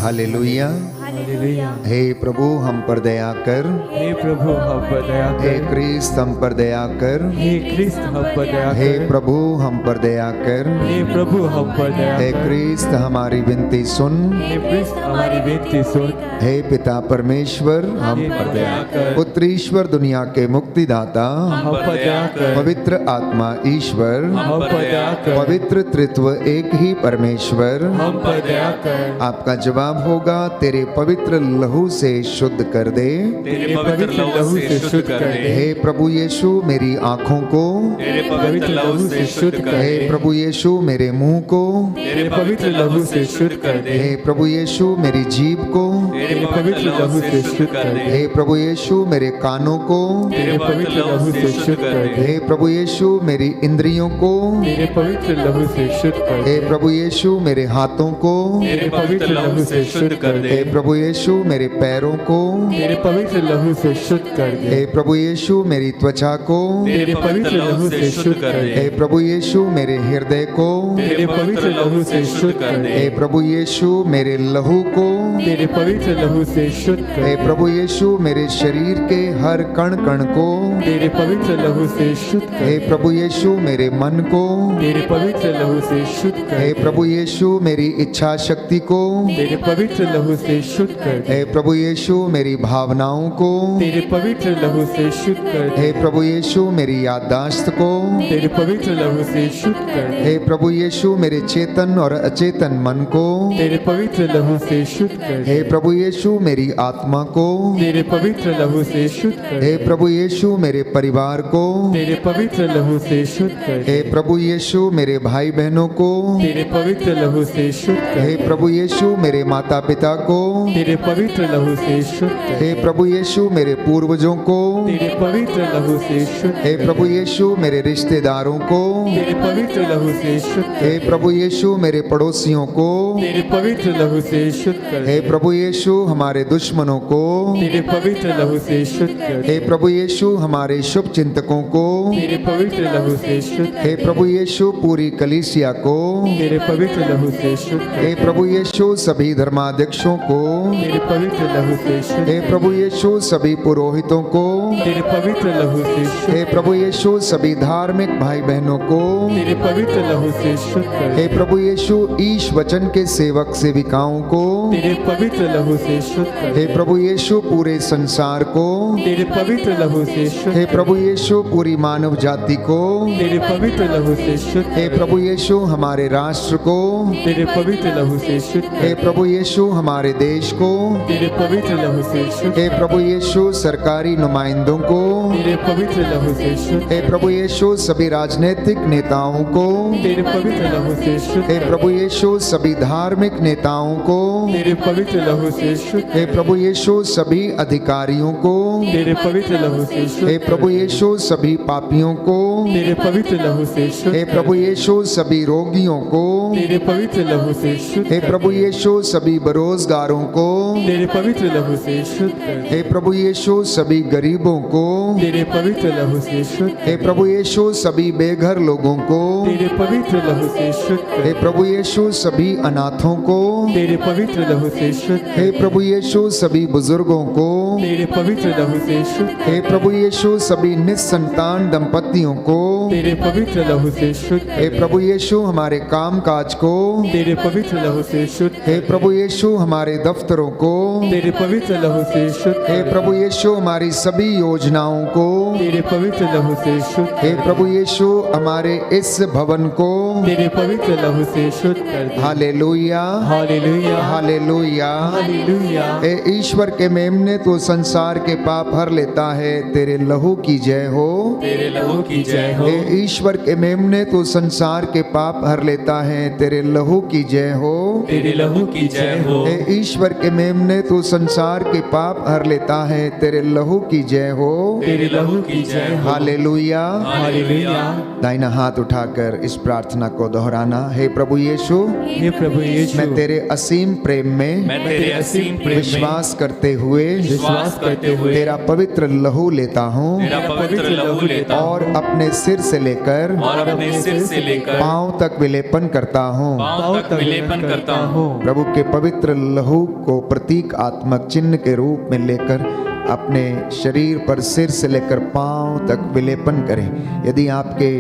हालेलुया। हालेलुया। हे प्रभु हम पर दया कर, हे प्रभु हम पर दया हे कर, क्रिस्त हम पर दया कर, हे क्रिस्त हम पर दया हे कर, प्रभु हम पर दया कर, हे प्रभु हम पर दया हे कर, क्रिस्त हमारी विनती सुन, हे क्रिस्त हमारी विनती सुन, हे पिता परमेश्वर हम हे पर दया कर, पुत्र ईश्वर दुनिया के मुक्तिदाता हम पर दया कर, पवित्र आत्मा ईश्वर हम पर दया कर, पवित्र त्रित्व एक ही परमेश्वर हम पर दया कर, आपका जवाब होगा तेरे पवित्र लहू से शुद्ध कर दे। तेरे पवित्र लहू से शुद्ध कर दे। हे प्रभु यीशु मेरी आँखों को, तेरे पवित्र लहू से शुद्ध कर हे दे। प्रभु यीशु मेरे मुंह को, तेरे पवित्र लहू से शुद्ध कर दे। हे प्रभु यीशु मेरी जीभ को, तेरे पवित्र लहू से शुद्ध कर दे। हे प्रभु यीशु मेरे कानों को, तेरे पवित्र लहू से शुद्ध कर दे। हे प्रभु यीशु मेरी इंद्रियों को, तेरे पवित्र लहू से शुद्ध कर हे दे। प्रभु यीशु मेरे हाथों को, तेरे पवित्र लहू से शुद्ध कर दे। हे प्रभु यीशु मेरे पैरों को तेरे पवित्र लहू से शुद्ध कर दे। हे प्रभु यीशु मेरी त्वचा को तेरे पवित्र लहू से शुद्ध कर दे। हे प्रभु यीशु मेरे हृदय को तेरे पवित्र लहू से शुद्ध कर दे। हे प्रभु यीशु मेरे लहू को तेरे पवित्र लहू से शुद्ध कर हे दे। प्रभु यीशु मेरे शरीर के हर कण कण को तेरे पवित्र लहू से शुद्ध कर हे दे। प्रभु यीशु मेरे मन को तेरे पवित्र लहू से शुद्ध कर हे दे। प्रभु यीशु मेरी इच्छा शक्ति को तेरे पवित्र लहू से शुद्ध कर दे। हे प्रभु यीशु मेरी भावनाओं को तेरे पवित्र लहू से शुद्ध कर दे। हे प्रभु यीशु मेरी याददाश्त को तेरे पवित्र लहू से शुद्ध कर दे। हे प्रभु यीशु मेरे चेतन और अचेतन मन को तेरे पवित्र लहू से शुद्ध कर दे। हे प्रभु यीशु मेरी आत्मा को तेरे पवित्र लहू से शुद्ध कर दे। हे प्रभु यीशु मेरे परिवार को तेरे पवित्र लहू से शुद्ध कर दे। हे प्रभु यीशु मेरे भाई बहनों को तेरे पवित्र लहू से शुद्ध कर हे दे। प्रभु यीशु मेरे माता पिता को तेरे पवित्र लहू से शुद्ध कर दे। हे प्रभु यीशु मेरे पूर्वजों को तेरे पवित्र लहू से शुद्ध हे कर दे। प्रभु यीशु मेरे रिश्तेदारों को तेरे पवित्र लहू से शुद्ध कर हे दे। प्रभु यीशु मेरे पड़ोसियों को तेरे पवित्र लहू से शुद्ध कर हे दे। प्रभु यीशु हमारे दुश्मनों को तेरे पवित्र लहू से शुद्ध कर दे। हे प्रभु यीशु हमारे शुभ चिंतकों को तेरे पवित्र लहू से शुद्ध कर हे प्रभु यीशु पूरी कलीसिया को दे। तेरे पवित्र लहू से शुद्ध कर हे दे। प्रभु यीशु सभी धर्माध्यक्षों को तेरे पवित्र लहू से शुद्ध हे प्रभु यीशु सभी पुरोहितों को तेरे पवित्र लहू से शुद्ध हे प्रभु यीशु सभी धार्मिक भाई बहनों को तेरे पवित्र लहू से शुद्ध कर दे। हे प्रभु यीशु ईश वचन के सेवक सेविकाओं को तेरे पवित्र लहू से शुद्ध कर हे दे। प्रभु यीशु पूरे संसार को तेरे पवित्र लहू से शुद्ध हे कर प्रभु यीशु पूरी मानव जाति को दे। तेरे पवित्र लहू से शुद्ध हे कर दे। प्रभु यीशु हमारे राष्ट्र को तेरे पवित्र लहू से शुद्ध कर हे दे। प्रभु यीशु हमारे देश को तेरे पवित्र लहू से शुद्ध हे प्रभु यीशु सरकारी नुमाइंदों को तेरे पवित्र लहू से शुद्ध हे प्रभु यीशु सभी राजनीतिक नेताओं को तेरे पवित्र लहू से शुद्ध हे प्रभु यीशु सभी धार्मिक नेताओं को तेरे पवित्र लहू से शुद्ध हे प्रभु यीशु सभी अधिकारियों को तेरे पवित्र लहू से शुद्ध हे प्रभु यीशु सभी पापियों को तेरे पवित्र लहू से शुद्ध हे प्रभु यीशु सभी रोगियों को तेरे पवित्र लहू से शुद्ध हे प्रभु यीशु सभी बेरोजगारों को तेरे पवित्र लहू से शुद्ध कर दे। हे प्रभु यीशु सभी गरीबों को तेरे पवित्र लहू से शुद्ध हे प्रभु यीशु सभी बेघर लोगों को तेरे पवित्र लहू से शुद्ध कर हे दे। प्रभु यीशु सभी अनाथों को तेरे पवित्र लहू से शुद्ध कर हे दे। प्रभु यीशु सभी बुजुर्गों को तेरे पवित्र लहू से शुद्ध कर हे प्रभु यीशु सभी निस्संतान दंपतियों को दे। तेरे पवित्र लहू से शुद्ध कर हे दे। प्रभु यीशु हमारे काम काज को तेरे पवित्र लहू से शुद्ध कर हे दे। प्रभु यीशु हमारे दफ्तरों को तेरे पवित्र लहू से शुद्ध कर हे दे। प्रभु यीशु हमारी सभी योजनाओं को तेरे पवित्र लहू से शुद्ध हे कर दे। प्रभु यीशु हमारे इस भवन को तेरे पवित्र लहू से शुद्ध कर दे। Hallelujah hallelujah hallelujah hallelujah. हे ईश्वर के मेमने तो संसार के पाप हर लेता है, तेरे लहू की जय हो। तेरे लहू की जय हो। हे ईश्वर के मेमने तो संसार के पाप हर लेता है, तेरे लहू की जय हो। तेरे लहू की जय हो। हे ईश्वर के मेमने तो संसार के पाप हर लेता है, तेरे लहू की जय हो। तेरे लहू की जय हो। Hallelujah hallelujah. दाहिना हाथ उठाकर इस प्रार्थना को दोहराना। हे प्रभु यीशु, हे प्रभु यीशु, मैं तेरे असीम प्रेम में मैं तेरे असीम प्रेम में विश्वास करते हुए विश्वास करते हुए तेरा पवित्र लहू लेता हूँ तेरा पवित्र लहू लेता हूँ और अपने सिर से लेकर और अपने सिर से लेकर पांव तक विलेपन करता हूँ। पांव तक विलेपन करता हूँ। प्रभु के पवित्र लहू को प्रतीकात्मक चिन्ह के रूप में लेकर अपने शरीर पर सिर से लेकर पांव तक विलेपन करें। यदि आपके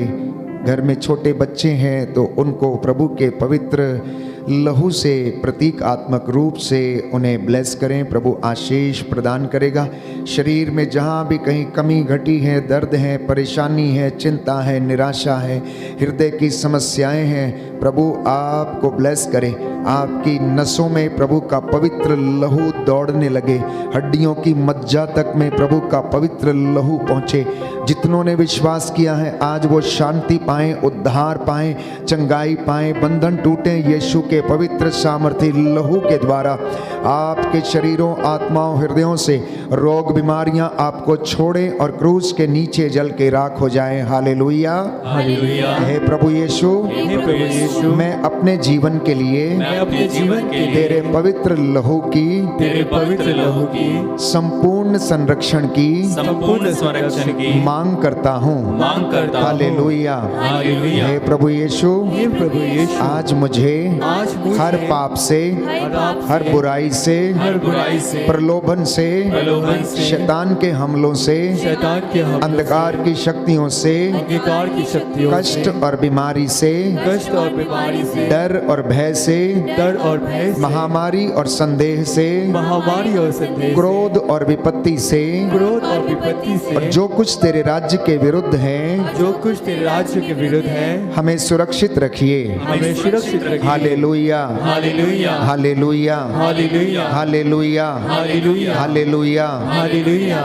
घर में छोटे बच्चे हैं तो उनको प्रभु के पवित्र लहू से प्रतीकात्मक रूप से उन्हें ब्लेस करें। प्रभु आशीष प्रदान करेगा। शरीर में जहाँ भी कहीं कमी घटी है, दर्द है, परेशानी है, चिंता है, निराशा है, हृदय की समस्याएं हैं, प्रभु आपको ब्लेस करे। आपकी नसों में प्रभु का पवित्र लहू दौड़ने लगे, हड्डियों की मज्जा तक में प्रभु का पवित्र लहू पहुँचे। जितनों ने विश्वास किया है आज वो शांति पाएं, उद्धार पाएं, चंगाई पाएं, बंधन टूटें। यीशु के पवित्र सामर्थी लहू के द्वारा आपके शरीरों, आत्माओं, हृदयों से रोग बीमारियां आपको छोड़े और क्रूस के नीचे जल के राख हो जाएं। हालेलुया। हालेलुया। हे प्रभु यीशु, हे प्रभु यीशु, मैं अपने जीवन के लिए मैं अपने जीवन के लिए तेरे पवित्र लहू की तेरे पवित्र लहू की संपूर्ण संरक्षण की संपूर्ण संरक्षण की मांग करता हूँ। मांग करता हूँ। हालेलुया। हालेलुया। हे प्रभु यीशु, हे प्रभु यीशु, आज मुझे आज मुझे हर पाप से, हर बुराई से, हर बुराई से, प्रलोभन से, शैतान के हमलों से, शैतान के हमलों से, अंधकार की शक्तियों से, अंधकार की शक्तियों से, कष्ट और बीमारी से, कष्ट और बीमारी से, डर और भय से, डर और भय से, महामारी और संदेह से, महामारी और संदेह से, क्रोध और विपत्ति से, क्रोध और विपत्ति से, और जो कुछ तेरे राज्य के विरुद्ध है, जो कुछ तेरे राज्य के विरुद्ध है, हमें सुरक्षित रखिए। हमें सुरक्षित रखिए। Hallelujah. Hallelujah. Hallelujah. Hallelujah. Hallelujah. Hallelujah. Hallelujah. Hallelujah.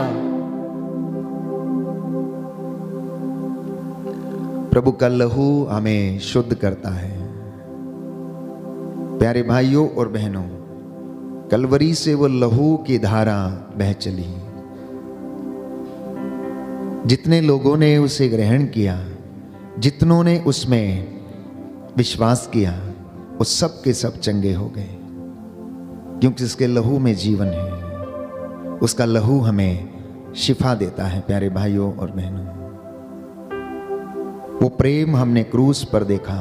प्रभु का लहू हमें शुद्ध करता है। प्यारे भाइयों और बहनों, कलवरी से वो लहू की धारा बह चली। जितने लोगों ने उसे ग्रहण किया, जितनों ने उसमें विश्वास किया, वो सब के सब चंगे हो गए, क्योंकि उसके लहू में जीवन है। उसका लहू हमें शिफा देता है। प्यारे भाइयों और बहनों, वो प्रेम हमने क्रूस पर देखा,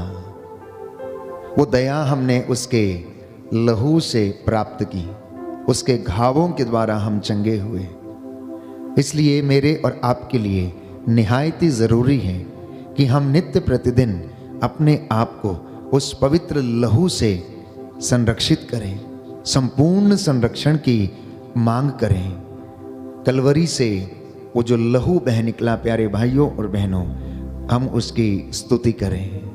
वो दया हमने उसके लहू से प्राप्त की, उसके घावों के द्वारा हम चंगे हुए। इसलिए मेरे और आपके लिए निहायत ही जरूरी है कि हम नित्य प्रतिदिन अपने आप को उस पवित्र लहू से संरक्षित करें, संपूर्ण संरक्षण की मांग करें। कलवरी से वो जो लहू बह निकला, प्यारे भाइयों और बहनों, हम उसकी स्तुति करें।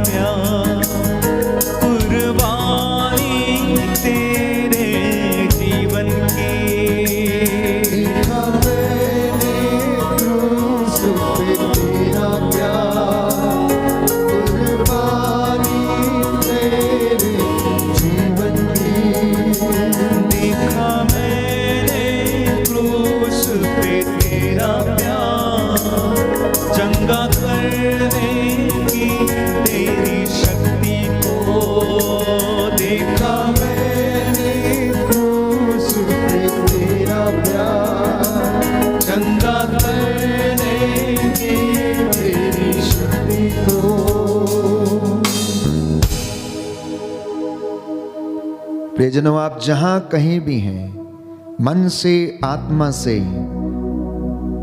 प्यार, कुर्बानी तेरे जीवन की। देखा मैंने क्रूस पे तेरा प्यार, कुर्बानी तेरे जीवन की। देखा मैंने क्रूस पे तेरा प्यार, चंगा करने की तेरी शक्ति को। देखा मैंने क्रूस पे तेरा प्यार, चंगा करने की तेरी शक्ति को। प्रियजनों, आप जहां कहीं भी हैं, मन से, आत्मा से,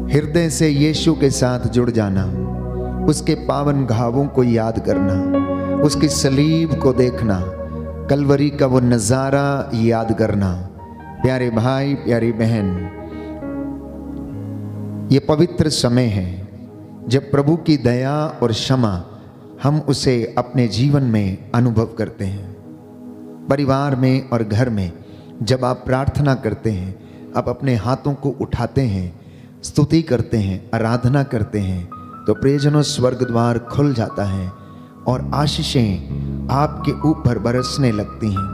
हृदय से यीशु के साथ जुड़ जाना, उसके पावन घावों को याद करना, उसकी सलीब को देखना, कलवरी का वो नज़ारा याद करना। प्यारे भाई, प्यारी बहन, ये पवित्र समय है जब प्रभु की दया और क्षमा हम उसे अपने जीवन में अनुभव करते हैं। परिवार में और घर में जब आप प्रार्थना करते हैं, आप अपने हाथों को उठाते हैं, स्तुति करते हैं, आराधना करते हैं, तो प्रियजनों स्वर्ग द्वार खुल जाता है और आशीषें आपके ऊपर बरसने लगती हैं।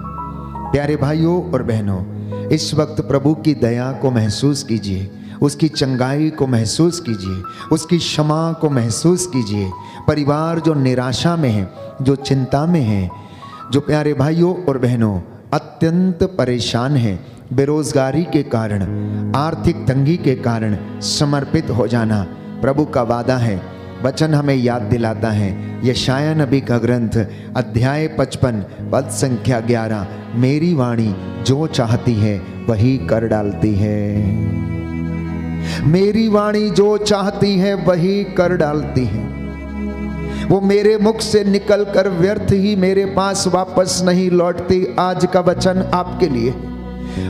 प्यारे भाइयों और बहनों, इस वक्त प्रभु की दया को महसूस कीजिए, उसकी चंगाई को महसूस कीजिए, उसकी क्षमा को महसूस कीजिए। परिवार जो निराशा में है, जो चिंता में है, जो प्यारे भाइयों और बहनों अत्यंत परेशान हैं, बेरोजगारी के कारण, आर्थिक तंगी के कारण, समर्पित हो जाना प्रभु का वादा है। वचन हमें याद दिलाता है, यशाया नबी का ग्रंथ अध्याय 55 पद संख्या 11, मेरी वाणी जो चाहती है वही कर डालती है। मेरी वाणी जो चाहती है वही कर डालती है। वो मेरे मुख से निकलकर व्यर्थ ही मेरे पास वापस नहीं लौटती। आज का वचन आपके लिए,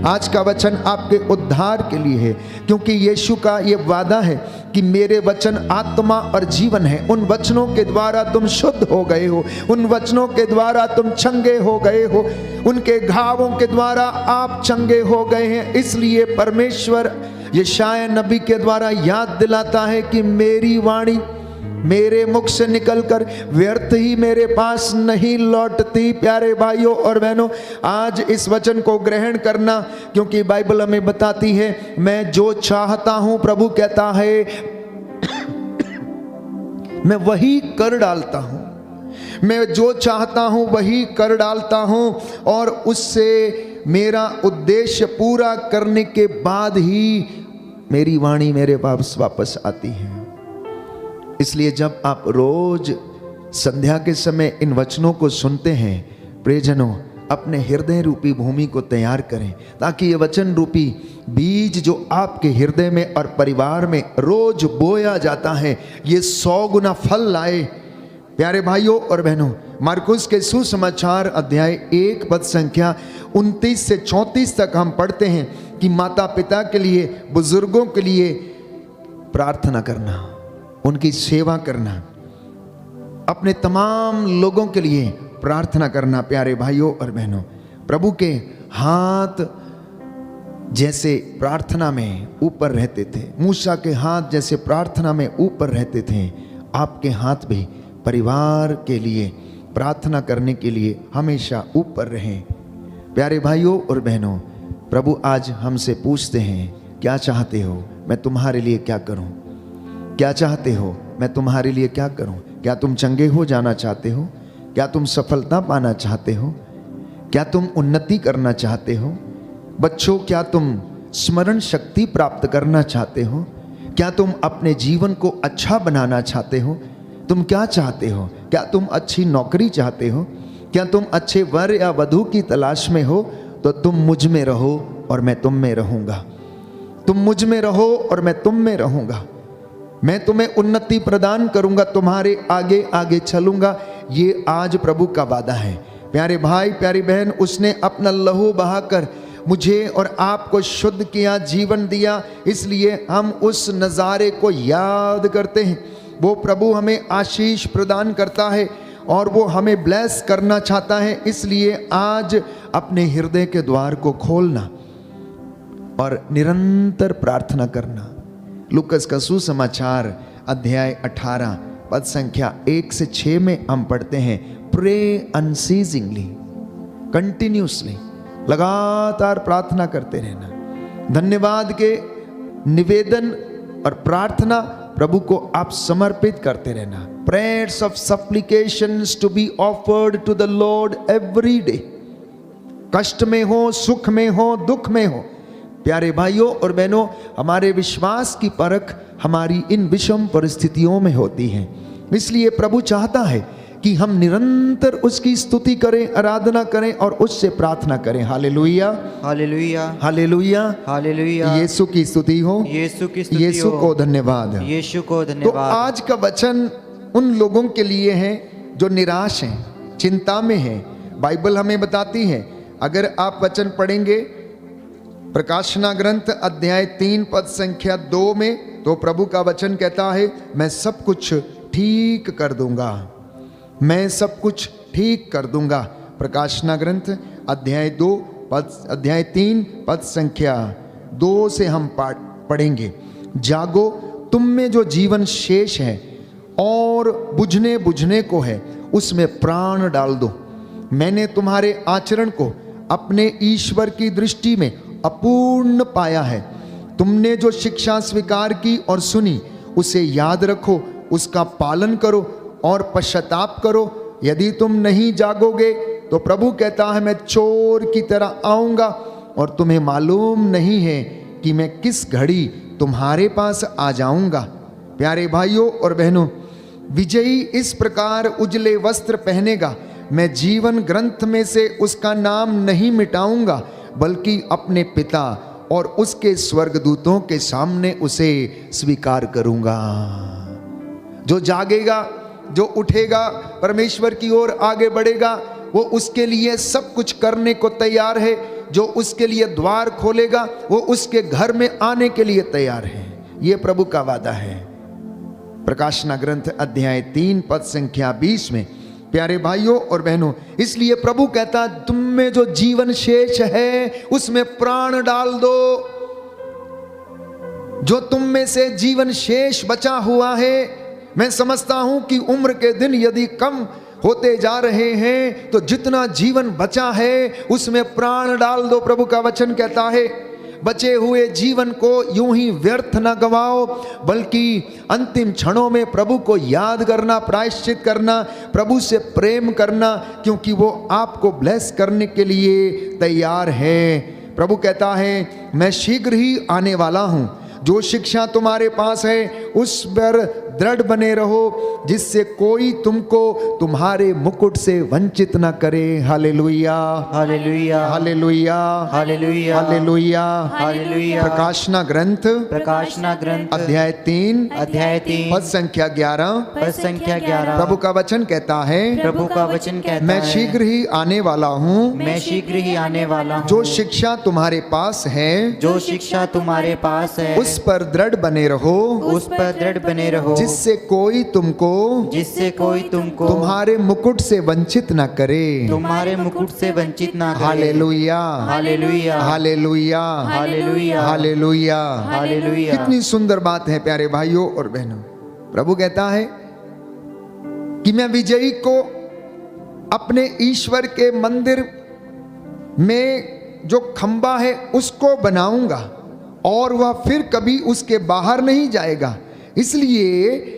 आज का वचन आपके उद्धार के लिए है, क्योंकि यीशु का ये वादा है कि मेरे वचन आत्मा और जीवन है। उन वचनों के द्वारा तुम शुद्ध हो गए हो, उन वचनों के द्वारा तुम चंगे हो गए हो, उनके घावों के द्वारा आप चंगे हो गए हैं। इसलिए परमेश्वर यशाया नबी के द्वारा याद दिलाता है कि मेरी वाणी मेरे मुख से निकलकर व्यर्थ ही मेरे पास नहीं लौटती। प्यारे भाइयों और बहनों, आज इस वचन को ग्रहण करना, क्योंकि बाइबल हमें बताती है, मैं जो चाहता हूं, प्रभु कहता है, मैं वही कर डालता हूं। मैं जो चाहता हूं वही कर डालता हूं, और उससे मेरा उद्देश्य पूरा करने के बाद ही मेरी वाणी मेरे पास वापस आती है। इसलिए जब आप रोज संध्या के समय इन वचनों को सुनते हैं, प्रियजनों, अपने हृदय रूपी भूमि को तैयार करें, ताकि ये वचन रूपी बीज जो आपके हृदय में और परिवार में रोज बोया जाता है, ये 100 गुना फल लाए। प्यारे भाइयों और बहनों, मार्कुस के सुसमाचार अध्याय 1 पद संख्या 29 से 34 तक हम पढ़ते हैं कि माता पिता के लिए, बुजुर्गों के लिए प्रार्थना करना, उनकी सेवा करना, अपने तमाम लोगों के लिए प्रार्थना करना। प्यारे भाइयों और बहनों, प्रभु के हाथ जैसे प्रार्थना में ऊपर रहते थे, मूसा के हाथ जैसे प्रार्थना में ऊपर रहते थे, आपके हाथ भी परिवार के लिए प्रार्थना करने के लिए हमेशा ऊपर रहें। प्यारे भाइयों और बहनों, प्रभु आज हमसे पूछते हैं, क्या चाहते हो मैं तुम्हारे लिए क्या करूं? क्या चाहते हो मैं तुम्हारे लिए क्या करूं? क्या तुम चंगे हो जाना चाहते हो? क्या तुम सफलता पाना चाहते हो? क्या तुम उन्नति करना चाहते हो? बच्चों, क्या तुम स्मरण शक्ति प्राप्त करना चाहते हो? क्या तुम अपने जीवन को अच्छा बनाना चाहते हो? तुम क्या चाहते हो? क्या तुम अच्छी नौकरी चाहते हो? क्या तुम अच्छे वर या वधू की तलाश में हो? तो तुम मुझ में रहो और मैं तुम में रहूंगा। तुम मुझ में रहो और मैं तुम में रहूंगा। मैं तुम्हें उन्नति प्रदान करूंगा, तुम्हारे आगे आगे चलूंगा। ये आज प्रभु का वादा है। प्यारे भाई, प्यारी बहन, उसने अपना लहू बहाकर मुझे और आपको शुद्ध किया, जीवन दिया। इसलिए हम उस नज़ारे को याद करते हैं। वो प्रभु हमें आशीष प्रदान करता है और वो हमें ब्लेस करना चाहता है। इसलिए आज अपने हृदय के द्वार को खोलना और निरंतर प्रार्थना करना। लूकस का सुसमाचार अध्याय 18 पद संख्या 1 से 6 में हम पढ़ते हैं, प्रे अनसीजिंगली, कंटिन्यूसली, लगातार प्रार्थना करते रहना। धन्यवाद के निवेदन और प्रार्थना प्रभु को आप समर्पित करते रहना। Prayers of supplications to be offered to the Lord every day. कष्ट में हो, सुख में हो, दुख में हो, प्यारे भाइयों और बहनों, हमारे विश्वास की परख हमारी इन विषम परिस्थितियों में होती है। इसलिए प्रभु चाहता है कि हम निरंतर उसकी स्तुति करें, आराधना करें और उससे प्रार्थना करें। Hallelujah, hallelujah, hallelujah, hallelujah. Yeshu की स्तुति हो, यीशु की स्तुति यीशु हो। को धन्यवाद, यीशु को तो धन्यवाद। आज का वचन उन लोगों के लिए है जो निराश हैं, चिंता में हैं। बाइबल हमें बताती है, अगर आप वचन पढ़ेंगे प्रकाशना ग्रंथ अध्याय 3 पद संख्या 2 में, तो प्रभु का वचन कहता है, मैं सब कुछ ठीक कर दूंगा, मैं सब कुछ ठीक कर दूंगा। प्रकाशना ग्रंथ अध्याय 3 पद संख्या 2 से हम पढ़ेंगे, जागो, तुम में जो जीवन शेष है और बुझने को है उसमें प्राण डाल दो। मैंने तुम्हारे आचरण को अपने ईश्वर की दृष्टि में अपूर्ण पाया है। तुमने जो शिक्षा स्वीकार की और सुनी उसे याद रखो, उसका पालन करो और पश्चाताप करो। यदि तुम नहीं जागोगे तो प्रभु कहता है, मैं चोर की तरह आऊंगा और तुम्हें मालूम नहीं है कि मैं किस घड़ी तुम्हारे पास आ जाऊंगा। प्यारे भाइयों और बहनों, विजयी इस प्रकार उजले वस्त्र पहनेगा, मैं जीवन ग्रंथ में से उसका नाम नहीं मिटाऊंगा, बल्कि अपने पिता और उसके स्वर्गदूतों के सामने उसे स्वीकार करूंगा। जो जागेगा, जो उठेगा, परमेश्वर की ओर आगे बढ़ेगा, वो उसके लिए सब कुछ करने को तैयार है। जो उसके लिए द्वार खोलेगा, वो उसके घर में आने के लिए तैयार है। ये प्रभु का वादा है। प्रकाशना ग्रंथ अध्याय 3 पद संख्या 20 में, प्यारे भाइयों और बहनों, इसलिए प्रभु कहता, तुम में जो जीवन शेष है उसमें प्राण डाल दो। जो तुम में से जीवन शेष बचा हुआ है, मैं समझता हूं कि उम्र के दिन यदि कम होते जा रहे हैं, तो जितना जीवन बचा है उसमें प्राण डाल दो। प्रभु का वचन कहता है, बचे हुए जीवन को यूं ही व्यर्थ न गवाओ, बल्कि अंतिम क्षणों में प्रभु को याद करना, प्रायश्चित करना, प्रभु से प्रेम करना, क्योंकि वो आपको ब्लेस करने के लिए तैयार है। प्रभु कहता है, मैं शीघ्र ही आने वाला हूं। जो शिक्षा तुम्हारे पास है उस पर दृढ़ बने रहो, जिससे कोई तुमको तुम्हारे मुकुट से वंचित ना करे। Hallelujah, hallelujah, hallelujah, hallelujah, hallelujah, hallelujah. प्रकाशना ग्रंथ अध्याय 3 पद संख्या 11 पद संख्या 11। प्रभु का वचन कहता है, प्रभु का वचन कहता है, मैं शीघ्र ही आने वाला हूँ। मैं शीघ्र ही आने वाला हूँ। जो शिक्षा तुम्हारे पास है, जो शिक्षा तुम्हारे पास है, उस पर दृढ़ बने रहो, उस पर दृढ़ बने रहो, जिससे कोई तुमको तुम्हारे मुकुट से वंचित ना करे। तुम्हारे मुकुट से वंचित ना करे। Hallelujah, hallelujah, hallelujah, hallelujah, hallelujah, hallelujah. कितनी सुंदर बात है प्यारे भाइयों और बहनों। प्रभु कहता है कि मैं विजयी को अपने ईश्वर के मंदिर में जो खंबा है उसको बनाऊंगा और वह फिर कभी उसके बाहर नहीं जाएगा। इसलिए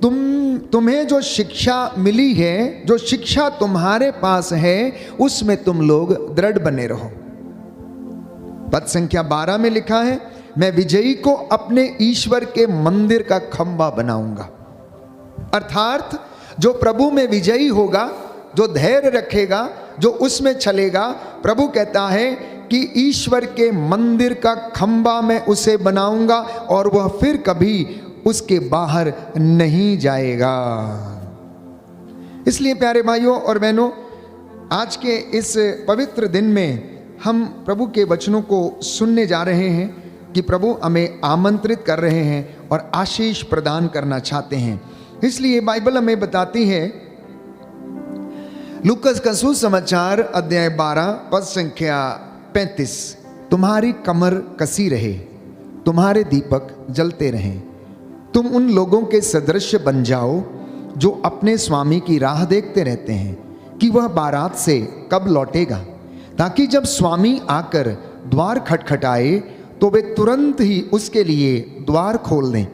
तुम्हें जो शिक्षा मिली है, जो शिक्षा तुम्हारे पास है, उसमें तुम लोग दृढ़ बने रहो। पद संख्या 12 में लिखा है, मैं विजयी को अपने ईश्वर के मंदिर का खंबा बनाऊंगा। अर्थात जो प्रभु में विजयी होगा, जो धैर्य रखेगा, जो उसमें चलेगा, प्रभु कहता है कि ईश्वर के मंदिर का खंबा मैं उसे बनाऊंगा और वह फिर कभी उसके बाहर नहीं जाएगा। इसलिए प्यारे भाइयों और बहनों, आज के इस पवित्र दिन में हम प्रभु के वचनों को सुनने जा रहे हैं कि प्रभु हमें आमंत्रित कर रहे हैं और आशीष प्रदान करना चाहते हैं। इसलिए बाइबल हमें बताती है लूकस का सुसमाचार अध्याय 12 पद संख्या 35। तुम्हारी कमर कसी रहे, तुम्हारे दीपक जलते रहें। तुम उन लोगों के सदृश बन जाओ जो अपने स्वामी की राह देखते रहते हैं कि वह बारात से कब लौटेगा, ताकि जब स्वामी आकर द्वार खटखटाए तो वे तुरंत ही उसके लिए द्वार खोल दें।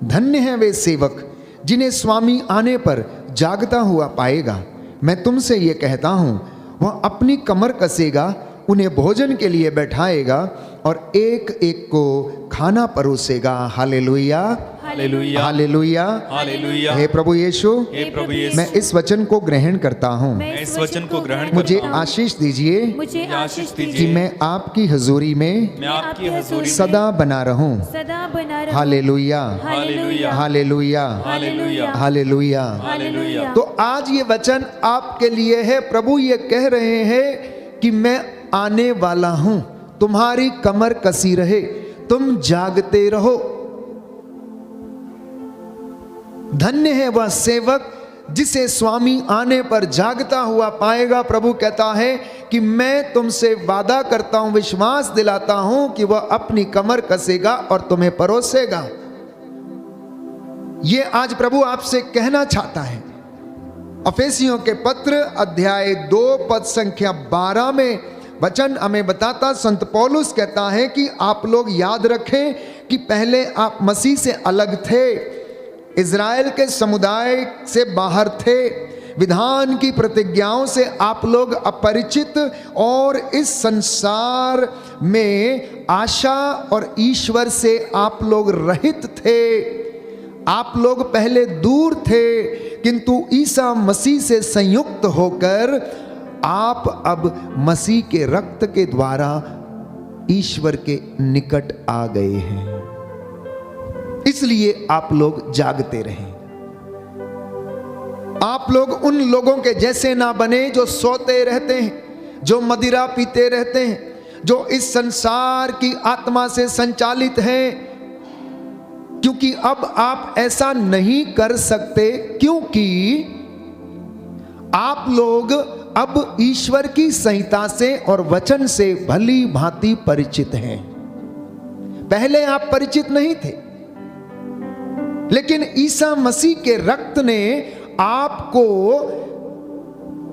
धन्य है वे सेवक जिन्हें स्वामी आने पर जागता हुआ पाएगा। मैं तुमसे ये कहता हूँ, वह अपनी कमर कसेगा, उन्हें भोजन के लिए बैठाएगा और एक एक को खाना परोसेगा। Hallelujah, hallelujah, hallelujah, hallelujah. हे प्रभु यीशु, हे प्रभु यीशु, मैं इस वचन को ग्रहण करता हूँ। मैं इस वचन को ग्रहण मुझे करता हूँ। आशीष दीजिए मुझे आशीष कि दीजिए मैं आपकी हजूरी में मैं आपकी हजूरी में सदा बना रहूं। सदा बना रहूं। Hallelujah, hallelujah, hallelujah, hallelujah, hallelujah. Hallelujah. तो आज ये वचन आपके लिए है। प्रभु ये कह रहे हैं कि मैं आने वाला हूं, तुम्हारी कमर कसी रहे, तुम जागते रहो। धन्य है वह सेवक जिसे स्वामी आने पर जागता हुआ पाएगा। प्रभु कहता है कि मैं तुमसे वादा करता हूं, विश्वास दिलाता हूं कि वह अपनी कमर कसेगा और तुम्हें परोसेगा। ये आज प्रभु आपसे कहना चाहता है। अफेसियों के पत्र अध्याय 2 पद संख्या 12 में वचन हमें बताता, संत पौलुस कहता है कि आप लोग याद रखें कि पहले आप मसीह से अलग थे, इज़राइल के समुदाय से बाहर थे, विधान की प्रतिज्ञाओं से आप लोग अपरिचित और इस संसार में आशा और ईश्वर से आप लोग रहित थे। आप लोग पहले दूर थे, किंतु ईसा मसीह से संयुक्त होकर आप अब मसीह के रक्त के द्वारा ईश्वर के निकट आ गए हैं। इसलिए आप लोग जागते रहें। आप लोग उन लोगों के जैसे ना बने जो सोते रहते हैं, जो मदिरा पीते रहते हैं, जो इस संसार की आत्मा से संचालित हैं। क्योंकि अब आप ऐसा नहीं कर सकते, क्योंकि आप लोग अब ईश्वर की संहिता से और वचन से भली भांति परिचित हैं। पहले आप परिचित नहीं थे, लेकिन ईसा मसीह के रक्त ने आपको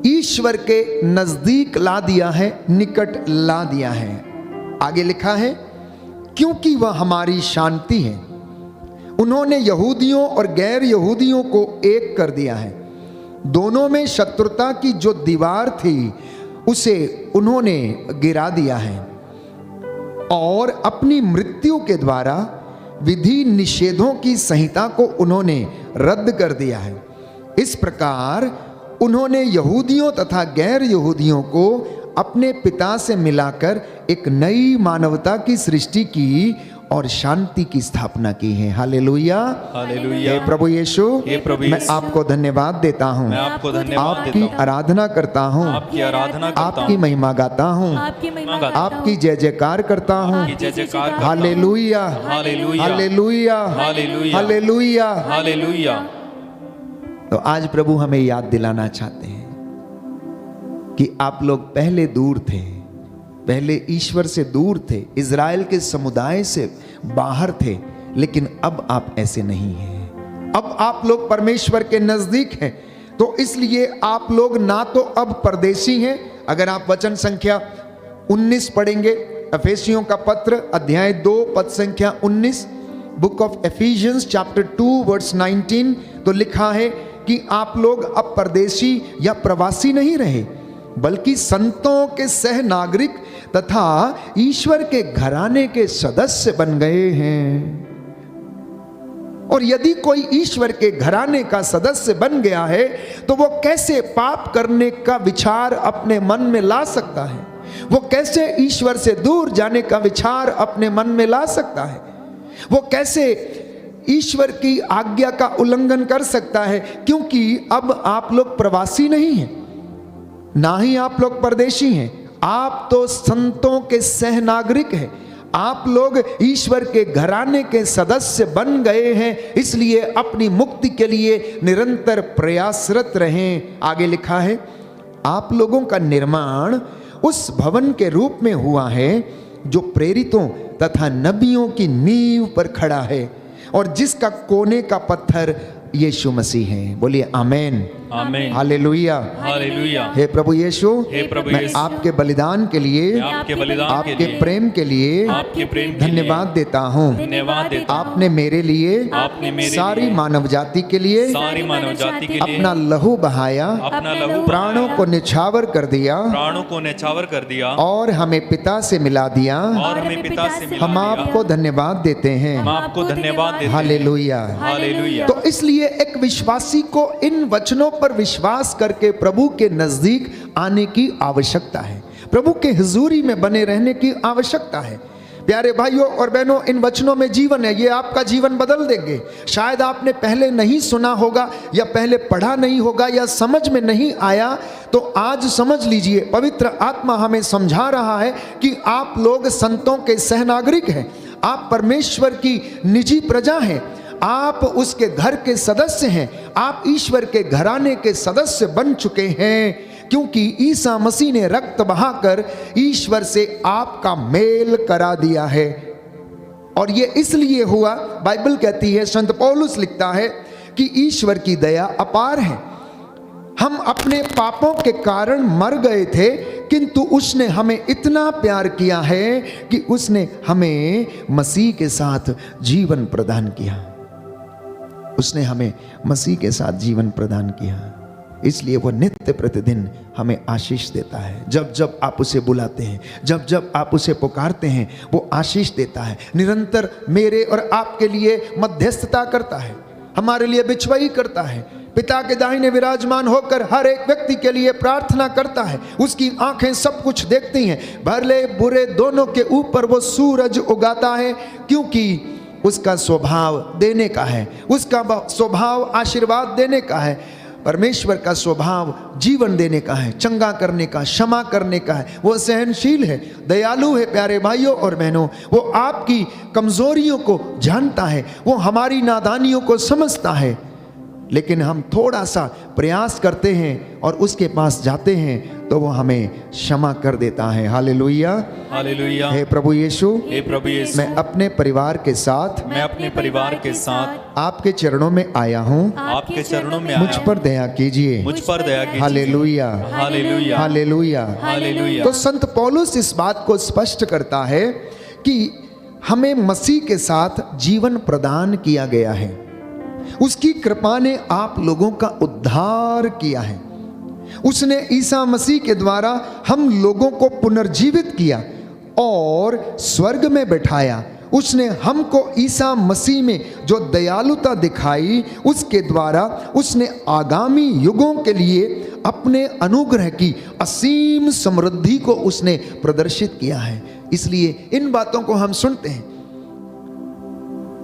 ईश्वर के नजदीक ला दिया है, निकट ला दिया है। आगे लिखा है, क्योंकि वह हमारी शांति है। उन्होंने यहूदियों और गैर यहूदियों को एक कर दिया है। दोनों में शत्रुता की जो दीवार थी उसे उन्होंने गिरा दिया है और अपनी मृत्यु के द्वारा विधि निषेधों की संहिता को उन्होंने रद्द कर दिया है। इस प्रकार उन्होंने यहूदियों तथा गैर यहूदियों को अपने पिता से मिलाकर एक नई मानवता की सृष्टि की और शांति की स्थापना की है। Hallelujah, hallelujah. हे प्रभु यीशु, हे प्रभु मैं यीशु, आपको धन्यवाद देता हूँ, मैं आपको धन्यवाद आपकी देता हूँ, आराधना करता हूँ, आपकी आराधना करता आपकी हूँ, महिमा गाता हूँ, आपकी महिमा आपकी गाता हूँ। आपकी जय जयकार करता हूँ। की जय जयकार करता हूँ। Hallelujah, hallelujah, hallelujah, hallelujah, hallelujah. Hallelujah. तो आज प्रभु हमें याद दिलाना चाहते हैं कि आप लोग पहले दूर थे, पहले ईश्वर से दूर थे, इज़राइल के समुदाय से बाहर थे, लेकिन अब आप ऐसे नहीं हैं। अब आप लोग परमेश्वर के नजदीक हैं। तो इसलिए आप लोग ना तो अब परदेशी हैं। अगर आप वचन संख्या 19 पढ़ेंगे, एफेसियों का पत्र अध्याय 2 पद संख्या 19, book of Ephesians chapter 2 verse 19, तो लिखा है कि आप लोग अब परदेशी या प्रवासी नहीं रहे, बल्कि संतों के सह नागरिक तथा ईश्वर के घराने के सदस्य बन गए हैं। और यदि कोई ईश्वर के घराने का सदस्य बन गया है तो वो कैसे पाप करने का विचार अपने मन में ला सकता है? वो कैसे ईश्वर से दूर जाने का विचार अपने मन में ला सकता है? वो कैसे ईश्वर की आज्ञा का उल्लंघन कर सकता है? क्योंकि अब आप लोग प्रवासी नहीं हैं, ना ही आप लोग परदेशी हैं, आप तो संतों के सह नागरिक हैं। आप लोग ईश्वर के घराने के सदस्य बन गए हैं। इसलिए अपनी मुक्ति के लिए निरंतर प्रयासरत रहें। आगे लिखा है, आप लोगों का निर्माण उस भवन के रूप में हुआ है जो प्रेरितों तथा नबियों की नींव पर खड़ा है और जिसका कोने का पत्थर यीशु मसीह है। बोलिए आमेन, आमीन, हालेलुया। हालेलुया। हे प्रभु यीशु, हे प्रभु मैं यीशु, आपके बलिदान के लिए, आपके बलिदान के आपके लिए, प्रेम के लिए आपके प्रेम के लिए धन्यवाद देता हूँ। धन्यवाद देता हूँ। आपने मेरे लिए, आपने मेरे सारी लिए, मानव जाति के लिए सारी मानव जाति के लिए अपना लहू बहाया, अपना लहू प्राणों को निछावर कर दिया प्राणों को न्यौछावर कर दिया और हमें पिता से मिला दिया। और हमें पिता से मिला हम दिया। आपको धन्यवाद देते हैं। हम आपको धन्यवाद देते हैं। हालेलुया। हालेलुया। तो इसलिए एक विश्वासी को इन वचनों पर विश्वास करके प्रभु के नजदीक आने की आवश्यकता है, प्रभु के हुजूरी में बने रहने की आवश्यकता है। प्यारे भाइयों और बहनों, इन वचनों में जीवन है, ये आपका जीवन बदल देंगे। शायद आपने पहले नहीं सुना होगा या पहले पढ़ा नहीं होगा या समझ में नहीं आया, तो आज समझ लीजिए, पवित्र आत्मा हमें समझा रहा है कि आप लोग संतों के सहनागरिक हैं, आप परमेश्वर की निजी प्रजा हैं, आप उसके घर के सदस्य हैं, आप ईश्वर के घराने के सदस्य बन चुके हैं, क्योंकि ईसा मसीह ने रक्त बहाकर ईश्वर से आपका मेल करा दिया है। और ये इसलिए हुआ, बाइबल कहती है, संत पौलुस लिखता है कि ईश्वर की दया अपार है। हम अपने पापों के कारण मर गए थे, किंतु उसने हमें इतना प्यार किया है कि उसने हमें मसीह के साथ जीवन प्रदान किया। उसने हमें मसीह के साथ जीवन प्रदान किया, इसलिए वो नित्य प्रतिदिन हमें आशीष देता है। जब जब आप उसे बुलाते हैं, जब जब आप उसे पुकारते हैं, वो आशीष देता है। निरंतर मेरे और आपके लिए मध्यस्थता करता है, हमारे लिए बिछवाई करता है, पिता के दाहिने विराजमान होकर हर एक व्यक्ति के लिए प्रार्थना करता है। उसकी आंखें सब कुछ देखती हैं, भले बुरे दोनों के ऊपर वो सूरज उगाता है, क्योंकि उसका स्वभाव देने का है, उसका स्वभाव आशीर्वाद देने का है। परमेश्वर का स्वभाव जीवन देने का है, चंगा करने का, क्षमा करने का है। वो सहनशील है, दयालु है। प्यारे भाइयों और बहनों, वो आपकी कमजोरियों को जानता है, वो हमारी नादानियों को समझता है, लेकिन हम थोड़ा सा प्रयास करते हैं और उसके पास जाते हैं तो वो हमें क्षमा कर देता है। Hallelujah, hallelujah. हे प्रभु यीशु, हे प्रभु यीशु, मैं अपने परिवार के साथ, मैं अपने परिवार के साथ आपके चरणों में आया हूँ। आपके चरणों में मुझ आया पर दया कीजिए। मुझ पर दया कीजिए। Hallelujah, hallelujah, hallelujah. हालेलुया। तो संत पौलुस इस बात को स्पष्ट करता है कि हमें मसीह के साथ जीवन प्रदान किया गया है, उसकी कृपा ने आप लोगों का उद्धार किया है। उसने ईसा मसीह के द्वारा हम लोगों को पुनर्जीवित किया और स्वर्ग में बैठाया। उसने हमको ईसा मसीह में जो दयालुता दिखाई, उसके द्वारा उसने आगामी युगों के लिए अपने अनुग्रह की असीम समृद्धि को उसने प्रदर्शित किया है। इसलिए इन बातों को हम सुनते हैं,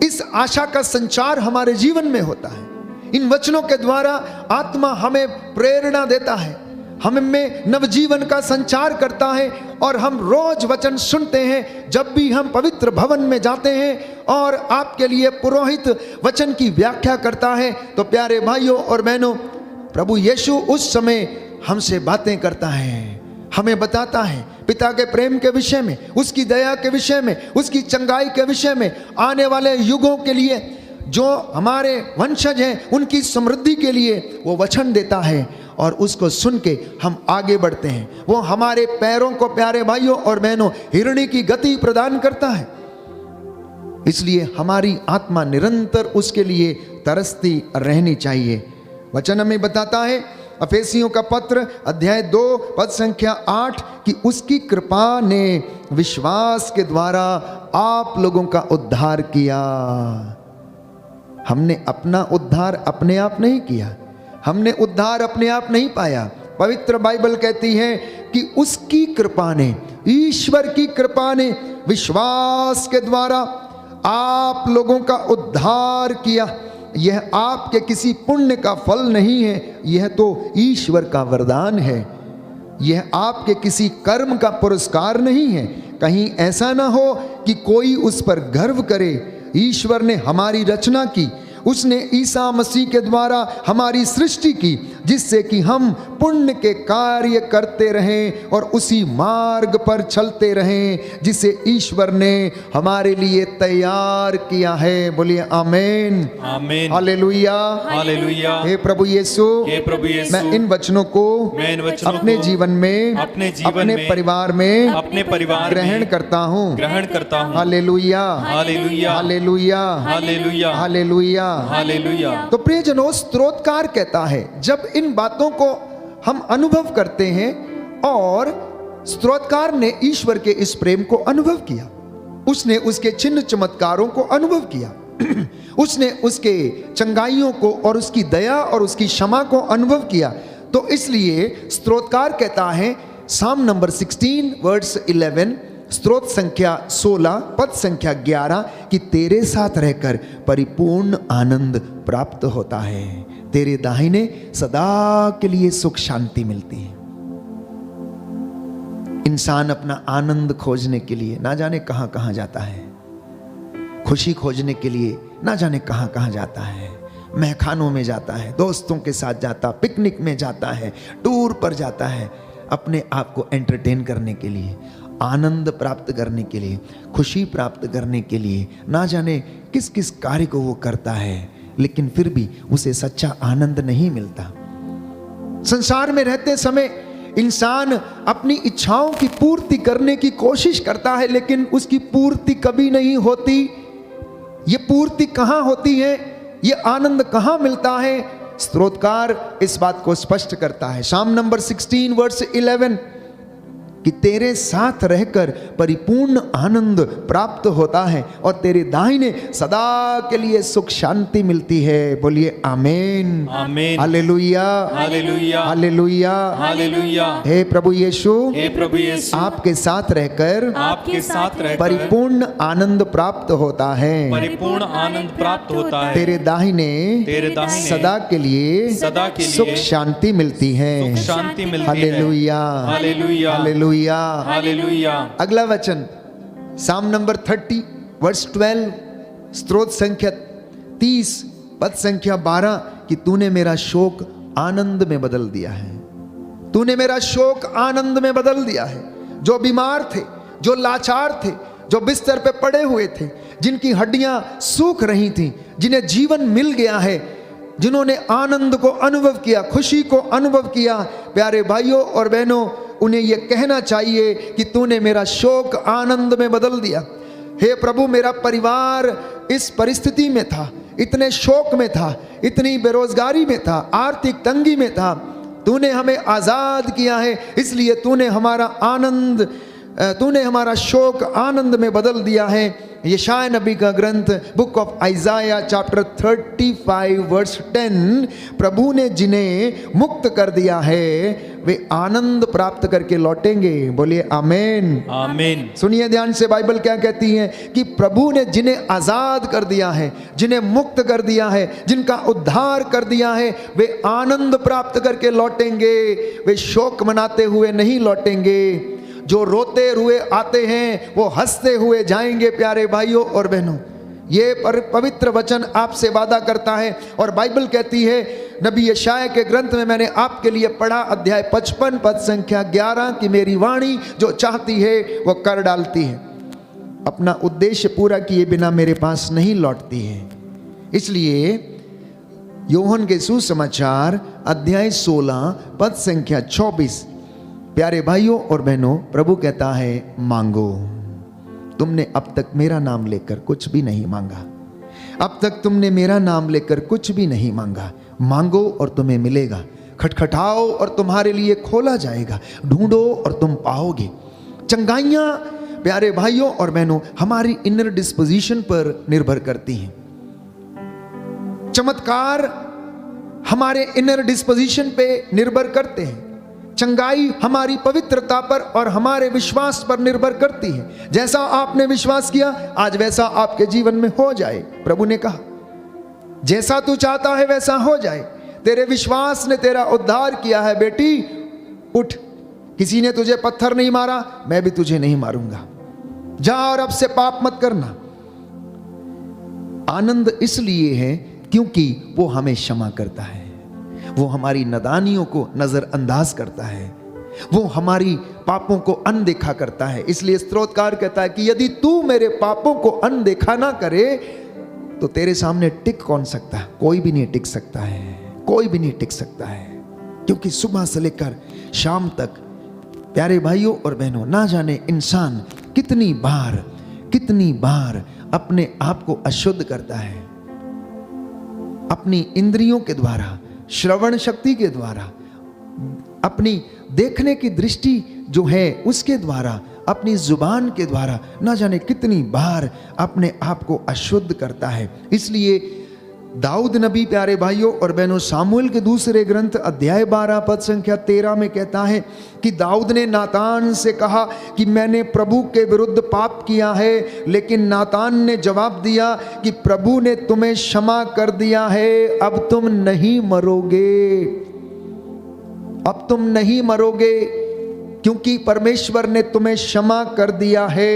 इस आशा का संचार हमारे जीवन में होता है। इन वचनों के द्वारा आत्मा हमें प्रेरणा देता है, हमें नवजीवन का संचार करता है और हम रोज वचन सुनते हैं। जब भी हम पवित्र भवन में जाते हैं और आपके लिए पुरोहित वचन की व्याख्या करता है, तो प्यारे भाइयों और बहनों, प्रभु यीशु उस समय हमसे बातें करता है, हमें बताता है पिता के प्रेम के विषय में, उसकी दया के विषय में, उसकी चंगाई के विषय में, आने वाले युगों के लिए, जो हमारे वंशज हैं उनकी समृद्धि के लिए वो वचन देता है और उसको सुन के हम आगे बढ़ते हैं। वो हमारे पैरों को, प्यारे भाइयों और बहनों, हिरणी की गति प्रदान करता है। इसलिए हमारी आत्मा निरंतर उसके लिए तरसती रहनी चाहिए। वचन हमें बताता है, अफेसियों का पत्र अध्याय 2 पद संख्या 8, कि उसकी कृपा ने विश्वास के द्वारा आप लोगों का उद्धार किया। हमने अपना उद्धार अपने आप नहीं किया, हमने उद्धार अपने आप नहीं पाया। पवित्र बाइबल कहती है कि उसकी कृपा ने, ईश्वर की कृपा ने विश्वास के द्वारा आप लोगों का उद्धार किया। यह आपके किसी पुण्य का फल नहीं है, यह तो ईश्वर का वरदान है। यह आपके किसी कर्म का पुरस्कार नहीं है। कहीं ऐसा ना हो कि कोई उस पर गर्व करे। ईश्वर ने हमारी रचना की उसने ईसा मसीह के द्वारा हमारी सृष्टि की, जिससे कि हम पुण्य के कार्य करते रहें और उसी मार्ग पर चलते रहें जिसे ईश्वर ने हमारे लिए तैयार किया है। बोलिए आमीन, आमीन, हालेलुया, हालेलुया। हे प्रभु यीशु, हे प्रभु यीशु, मैं इन वचनों को अपने जीवन में, अपने परिवार में, अपने परिवार ग्रहण करता हूँ, ग्रहण करता हूँ। Hallelujah, hallelujah, hallelujah, hallelujah, hallelujah, hallelujah. तो प्रियजनों, स्तोत्रकार कहता है जब इन बातों को हम अनुभव करते हैं, और स्तोत्रकार ने ईश्वर के इस प्रेम को अनुभव किया, उसने उसके चिन्ह चमत्कारों को अनुभव किया, उसने उसके चंगाइयों को और उसकी दया और उसकी क्षमा को अनुभव किया, तो इसलिए स्तोत्रकार कहता है, साम नंबर 16 वर्स 11, स्तोत्र संख्या 16 पद संख्या 11, कि तेरे साथ रहकर परिपूर्ण आनंद प्राप्त होता है, तेरे दाहिने सदा के लिए सुख शांति मिलती है। इंसान अपना आनंद खोजने के लिए ना जाने कहां कहां जाता है, खुशी खोजने के लिए ना जाने कहां कहां जाता है, महखानों में जाता है, दोस्तों के साथ जाता, पिकनिक में जाता है, टूर पर जाता है, अपने आप को एंटरटेन करने के लिए, आनंद प्राप्त करने के लिए, खुशी प्राप्त करने के लिए, ना जाने किस किस कार्य को वो करता है, लेकिन फिर भी उसे सच्चा आनंद नहीं मिलता। संसार में रहते समय इंसान अपनी इच्छाओं की पूर्ति करने की कोशिश करता है, लेकिन उसकी पूर्ति कभी नहीं होती। ये पूर्ति कहां होती है, ये आनंद कहां मिलता है? स्तोत्रकार इस बात को स्पष्ट करता है, साम नंबर 16 वर्स 11, कि तेरे साथ रहकर परिपूर्ण आनंद प्राप्त होता है और तेरे दाहिने सदा के लिए सुख शांति मिलती है। बोलिए आमीन, आमीन, हालेलुया, हालेलुया, हालेलुया, हालेलुया। हे प्रभु यीशु, हे प्रभु यीशु, आपके साथ रहकर आपके साथ रहकर परिपूर्ण आनंद प्राप्त होता है, परिपूर्ण आनंद प्राप्त होता है, तेरे दाहिने सदा के लिए सुख शांति मिलती है, सुख शांति मिलती है। Hallelujah, hallelujah, hallelujah, hallelujah. अगला वचन साम नंबर 30 वर्स 12, स्तोत्र संख्या 30 पद संख्या 12, कि तूने मेरा शोक आनंद में बदल दिया है, तूने मेरा शोक आनंद में बदल दिया है। जो बीमार थे, जो लाचार थे, जो बिस्तर पे पड़े हुए थे, जिनकी हड्डियां सूख रही थी, जिन्हें जीवन मिल गया है, जिन्होंने आनंद को अनुभव किया, खुशी को अनुभव किया, प्यारे भाइयों और बहनों, उन्हें यह कहना चाहिए कि तूने मेरा शोक आनंद में बदल दिया। हे प्रभु, मेरा परिवार इस परिस्थिति में था, इतने शोक में था, इतनी बेरोजगारी में था, आर्थिक तंगी में था, तूने हमें आजाद किया है, इसलिए तूने हमारा शोक आनंद में बदल दिया है। यशाया नबी का ग्रंथ book of Isaiah chapter 35 verse 10, प्रभु ने जिन्हें मुक्त कर दिया है वे आनंद प्राप्त करके लौटेंगे। बोलिए आमीन, आमीन। सुनिए ध्यान से, बाइबल क्या कहती है कि प्रभु ने जिन्हें आजाद कर दिया है, जिन्हें मुक्त कर दिया है, जिनका उद्धार कर दिया है, वे आनंद प्राप्त करके लौटेंगे, वे शोक मनाते हुए नहीं लौटेंगे। जो रोते हुए आते हैं वो हंसते हुए जाएंगे। प्यारे भाइयों और बहनों, ये पवित्र वचन आपसे वादा करता है, और बाइबल कहती है नबी यशाया के ग्रंथ में मैंने आपके लिए पढ़ा, अध्याय 55 पद संख्या 11, कि मेरी वाणी जो चाहती है वो कर डालती है, अपना उद्देश्य पूरा किए बिना मेरे पास नहीं लौटती है। इसलिए यूहन्ना के सुसमाचार अध्याय 16 पद संख्या 24, प्यारे भाइयों और बहनों, प्रभु कहता है मांगो। तुमने अब तक मेरा नाम लेकर कुछ भी नहीं मांगा, अब तक तुमने मेरा नाम लेकर कुछ भी नहीं मांगा। मांगो और तुम्हें मिलेगा, खटखटाओ और तुम्हारे लिए खोला जाएगा, ढूंढो और तुम पाओगे। चंगाइयां प्यारे भाइयों और बहनों हमारी इनर डिस्पोजिशन पर निर्भर करती हैं। चमत्कार हमारे इनर डिस्पोजिशन पे निर्भर करते हैं। चंगाई हमारी पवित्रता पर और हमारे विश्वास पर निर्भर करती है। जैसा आपने विश्वास किया आज वैसा आपके जीवन में हो जाए। प्रभु ने कहा जैसा तू चाहता है वैसा हो जाए। तेरे विश्वास ने तेरा उद्धार किया है। बेटी उठ, किसी ने तुझे पत्थर नहीं मारा, मैं भी तुझे नहीं मारूंगा। जा और अब से पाप मत करना। आनंद इसलिए है क्योंकि वो हमें क्षमा करता है, वो हमारी नादानियों को नजरअंदाज करता है, वो हमारी पापों को अनदेखा करता है। इसलिए स्तोत्रकार कहता है कि यदि तू मेरे पापों को अनदेखा ना करे तो तेरे सामने टिक कौन सकता है? कोई भी नहीं टिक सकता है, कोई भी नहीं टिक सकता है। क्योंकि सुबह से लेकर शाम तक प्यारे भाइयों और बहनों, ना जाने इंसान कितनी बार अपने आप को अशुद्ध करता है, अपनी इंद्रियों के द्वारा, श्रवण शक्ति के द्वारा, अपनी देखने की दृष्टि जो है उसके द्वारा, अपनी जुबान के द्वारा, ना जाने कितनी बार अपने आप को अशुद्ध करता है। इसलिए दाऊद नबी प्यारे भाइयों और बहनों सामुएल के दूसरे ग्रंथ अध्याय 12 पद संख्या 13 में कहता है कि दाऊद ने नातान से कहा कि मैंने प्रभु के विरुद्ध पाप किया है, लेकिन नातान ने जवाब दिया कि प्रभु ने तुम्हें क्षमा कर दिया है, अब तुम नहीं मरोगे, अब तुम नहीं मरोगे, क्योंकि परमेश्वर ने तुम्हें क्षमा कर दिया है।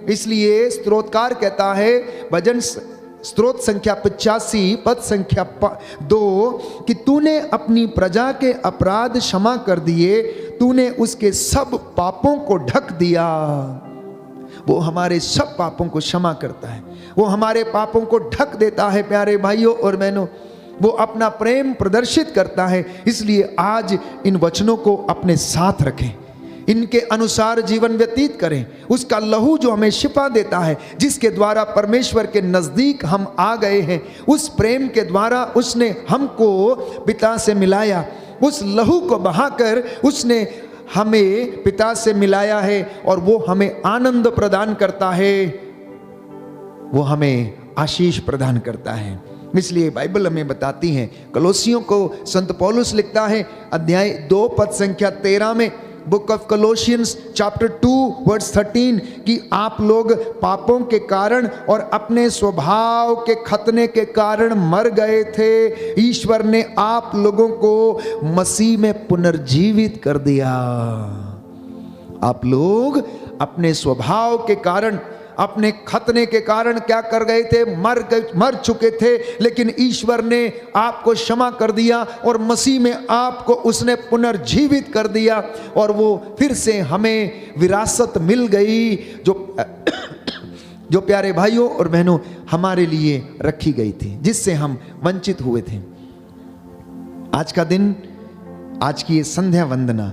इसलिए स्तोत्रकार कहता है भजन स्तोत्र संख्या 85 पद संख्या 2 कि तूने अपनी प्रजा के अपराध क्षमा कर दिए, तूने उसके सब पापों को ढक दिया। वो हमारे सब पापों को क्षमा करता है, वो हमारे पापों को ढक देता है प्यारे भाइयों और बहनों, वो अपना प्रेम प्रदर्शित करता है। इसलिए आज इन वचनों को अपने साथ रखें, इनके अनुसार जीवन व्यतीत करें। उसका लहू जो हमें शिफा देता है, जिसके द्वारा परमेश्वर के नजदीक हम आ गए हैं, उस प्रेम के द्वारा उसने हमको पिता से मिलाया, उस लहू को बहाकर उसने हमें पिता से मिलाया है, और वो हमें आनंद प्रदान करता है, वो हमें आशीष प्रदान करता है। इसलिए बाइबल हमें बताती है, कलोसियों को संत पौलुस लिखता है अध्याय 2 पद संख्या 13 में, बुक ऑफ कोलोसियंस चैप्टर 2 वर्स 13 कि आप लोग पापों के कारण और अपने स्वभाव के खतने के कारण मर गए थे, ईश्वर ने आप लोगों को मसीह में पुनर्जीवित कर दिया। आप लोग अपने स्वभाव के कारण, अपने खतने के कारण क्या कर गए थे? मर चुके थे, लेकिन ईश्वर ने आपको क्षमा कर दिया और मसीह में आपको उसने पुनर्जीवित कर दिया, और वो फिर से हमें विरासत मिल गई जो प्यारे भाइयों और बहनों हमारे लिए रखी गई थी, जिससे हम वंचित हुए थे। आज का दिन, आज की ये संध्या वंदना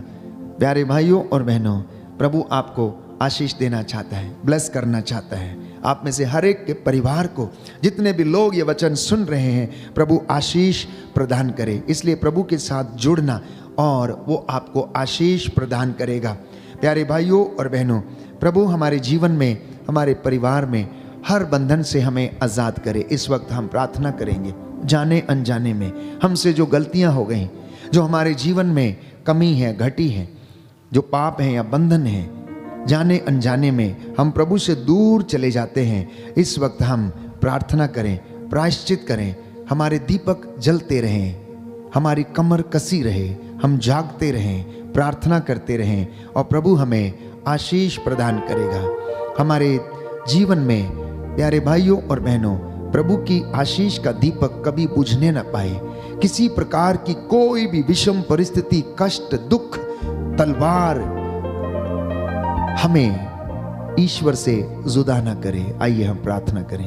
प्यारे भाइयों और बहनों, प्रभु आपको आशीष देना चाहता है, ब्लेस करना चाहता है। आप में से हर एक के परिवार को, जितने भी लोग ये वचन सुन रहे हैं, प्रभु आशीष प्रदान करे। इसलिए प्रभु के साथ जुड़ना और वो आपको आशीष प्रदान करेगा। प्यारे भाइयों और बहनों, प्रभु हमारे जीवन में, हमारे परिवार में हर बंधन से हमें आज़ाद करे। इस वक्त हम प्रार्थना करेंगे। जाने अनजाने में हमसे जो गलतियां हो गई, जो हमारे जीवन में कमी है, घटी है, जो पाप है या बंधन है, जाने अनजाने में हम प्रभु से दूर चले जाते हैं, इस वक्त हम प्रार्थना करें, प्रायश्चित करें। हमारे दीपक जलते रहें, हमारी कमर कसी रहे, हम जागते रहें, प्रार्थना करते रहें, और प्रभु हमें आशीष प्रदान करेगा। हमारे जीवन में प्यारे भाइयों और बहनों, प्रभु की आशीष का दीपक कभी बुझने न पाए। किसी प्रकार की कोई भी विषम परिस्थिति, कष्ट, दुख, तलवार हमें ईश्वर से जुदा न करे। आइए हम प्रार्थना करें।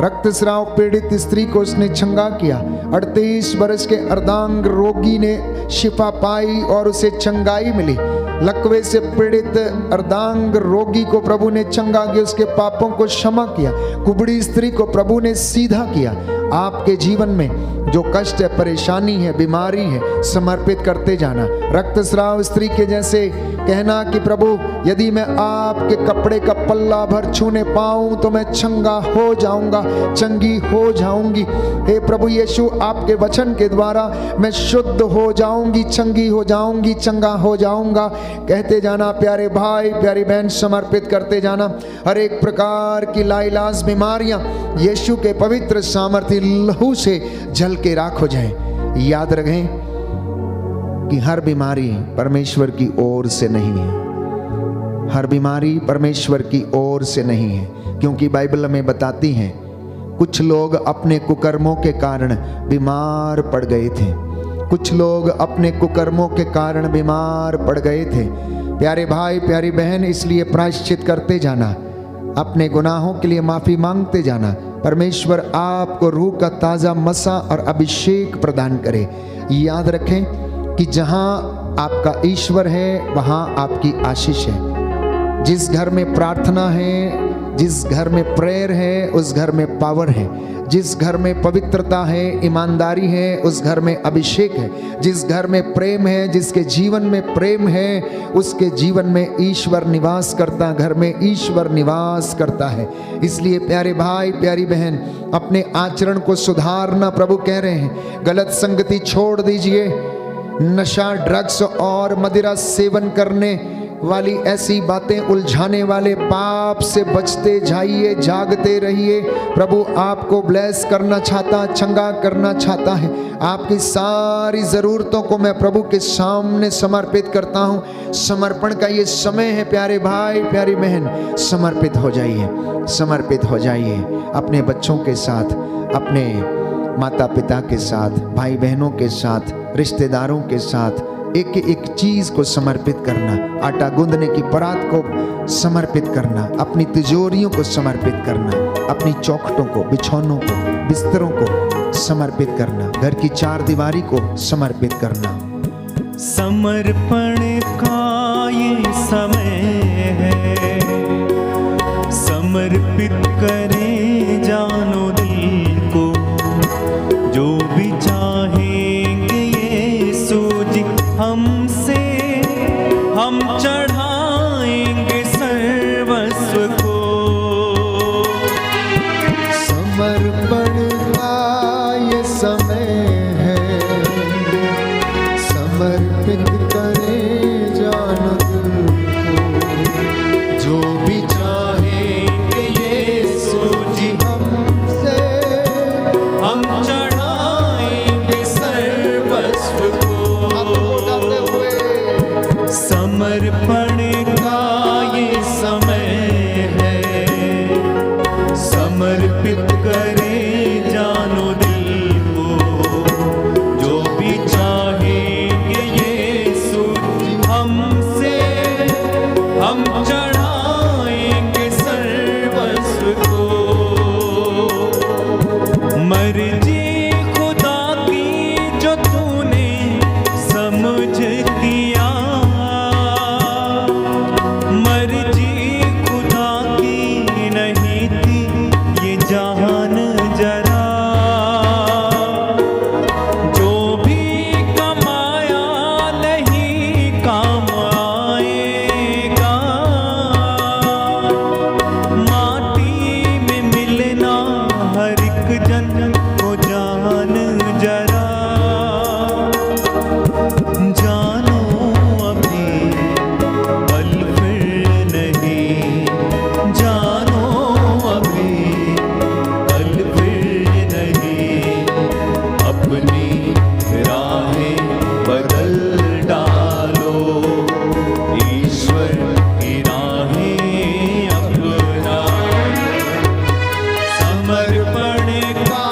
रक्तस्राव पीड़ित स्त्री को उसने चंगा किया। 38 वर्ष के अर्धांग रोगी ने शिफा पाई और उसे चंगाई मिली। लकवे से पीड़ित अर्धांग रोगी को प्रभु ने चंगा किया, उसके पापों को क्षमा किया। कुबड़ी स्त्री को प्रभु ने सीधा किया। आपके जीवन में जो कष्ट है, परेशानी है, बीमारी है, समर्पित करते जाना। रक्तस्राव स्त्री के जैसे कहना कि प्रभु यदि मैं आपके कपड़े का पल्ला भर छूने पाऊं तो मैं चंगा हो जाऊंगा, चंगी हो जाऊंगी। हे प्रभु यीशु, आपके वचन के द्वारा मैं शुद्ध हो जाऊंगी, चंगी हो जाऊंगी, चंगा हो जाऊंगा कहते जाना। प्यारे भाई प्यारी बहन, समर्पित करते जाना। हर एक प्रकार की लाइलाज बीमारियां यीशु के पवित्र सामर्थ्य लहू से जल के राख हो जाएं। याद रखें कि हर बीमारी परमेश्वर की ओर से नहीं है। हर बीमारी परमेश्वर की ओर से नहीं है, क्योंकि बाइबल हमें बताती है कुछ लोग अपने कुकर्मों के कारण बीमार पड़ गए थे। कुछ लोग अपने कुकर्मों के कारण बीमार पड़ गए थे। प्यारे भाई प्यारी बहन, इसलिए प्रायश्चित करते जाना, अपने गुनाहों के लिए माफी मांगते जाना। परमेश्वर आपको रूह का ताज़ा मसा और अभिषेक प्रदान करे। याद रखें कि जहां आपका ईश्वर है वहां आपकी आशीष है। जिस घर में प्रार्थना है, जिस घर में प्रेयर है, उस घर में पावर है। जिस घर में पवित्रता है, ईमानदारी है, उस घर में अभिषेक है। जिस घर में प्रेम है, जिसके जीवन में प्रेम है, उसके जीवन में ईश्वर निवास करता, घर में ईश्वर निवास करता है। इसलिए प्यारे भाई प्यारी बहन, अपने आचरण को सुधारना प्रभु कह रहे हैं। गलत संगति छोड़ दीजिए। नशा, ड्रग्स और मदिरा सेवन करने वाली ऐसी बातें, उलझाने वाले पाप से बचते जाइए, जागते रहिए। प्रभु आपको ब्लेस करना चाहता, चंगा करना चाहता है। आपकी सारी ज़रूरतों को मैं प्रभु के सामने समर्पित करता हूँ। समर्पण का ये समय है प्यारे भाई प्यारी बहन, समर्पित हो जाइए, समर्पित हो जाइए। अपने बच्चों के साथ, अपने माता पिता के साथ, भाई बहनों के साथ, रिश्तेदारों के साथ एक एक चीज को समर्पित करना। आटा गूंदने की परात को समर्पित करना, अपनी तिजोरियों को समर्पित करना, अपनी चौखटों को, बिछौनों को, बिस्तरों को समर्पित करना, घर की चार दीवारी को समर्पित करना। समर्पण का ये समय है, समर्पित करें जानो दिल को, जो भी चाहेंगे यीशु जी हमसे, हम चढ़ाएंगे सर्वस्व को। समर्पण का ये समय है, समर्पित करें जानो दिल को, जो भी चाहेंगे यीशु जी हमसे, हम चढ़ाएंगे सर्वस्व को। समर्पण का ये समय है, समर्पित करें जानो दिल को, जो भी चाहेंगे यीशु हमसे, हम चढ़ाएंगे सर्वस्व को। मर्जी खुदा की जो तूने समझ दिया, मर्जी खुदा की नहीं थी ये जान जरा, जो भी कमाया नहीं काम आएगा, माटी में मिलना हर एक जन को जान जरा। जानो अभी पल फिर नहीं, जानो अभी पल फिर नहीं, अपनी राहें बदल डालो, ईश्वर की राहें अपना। समर्पण का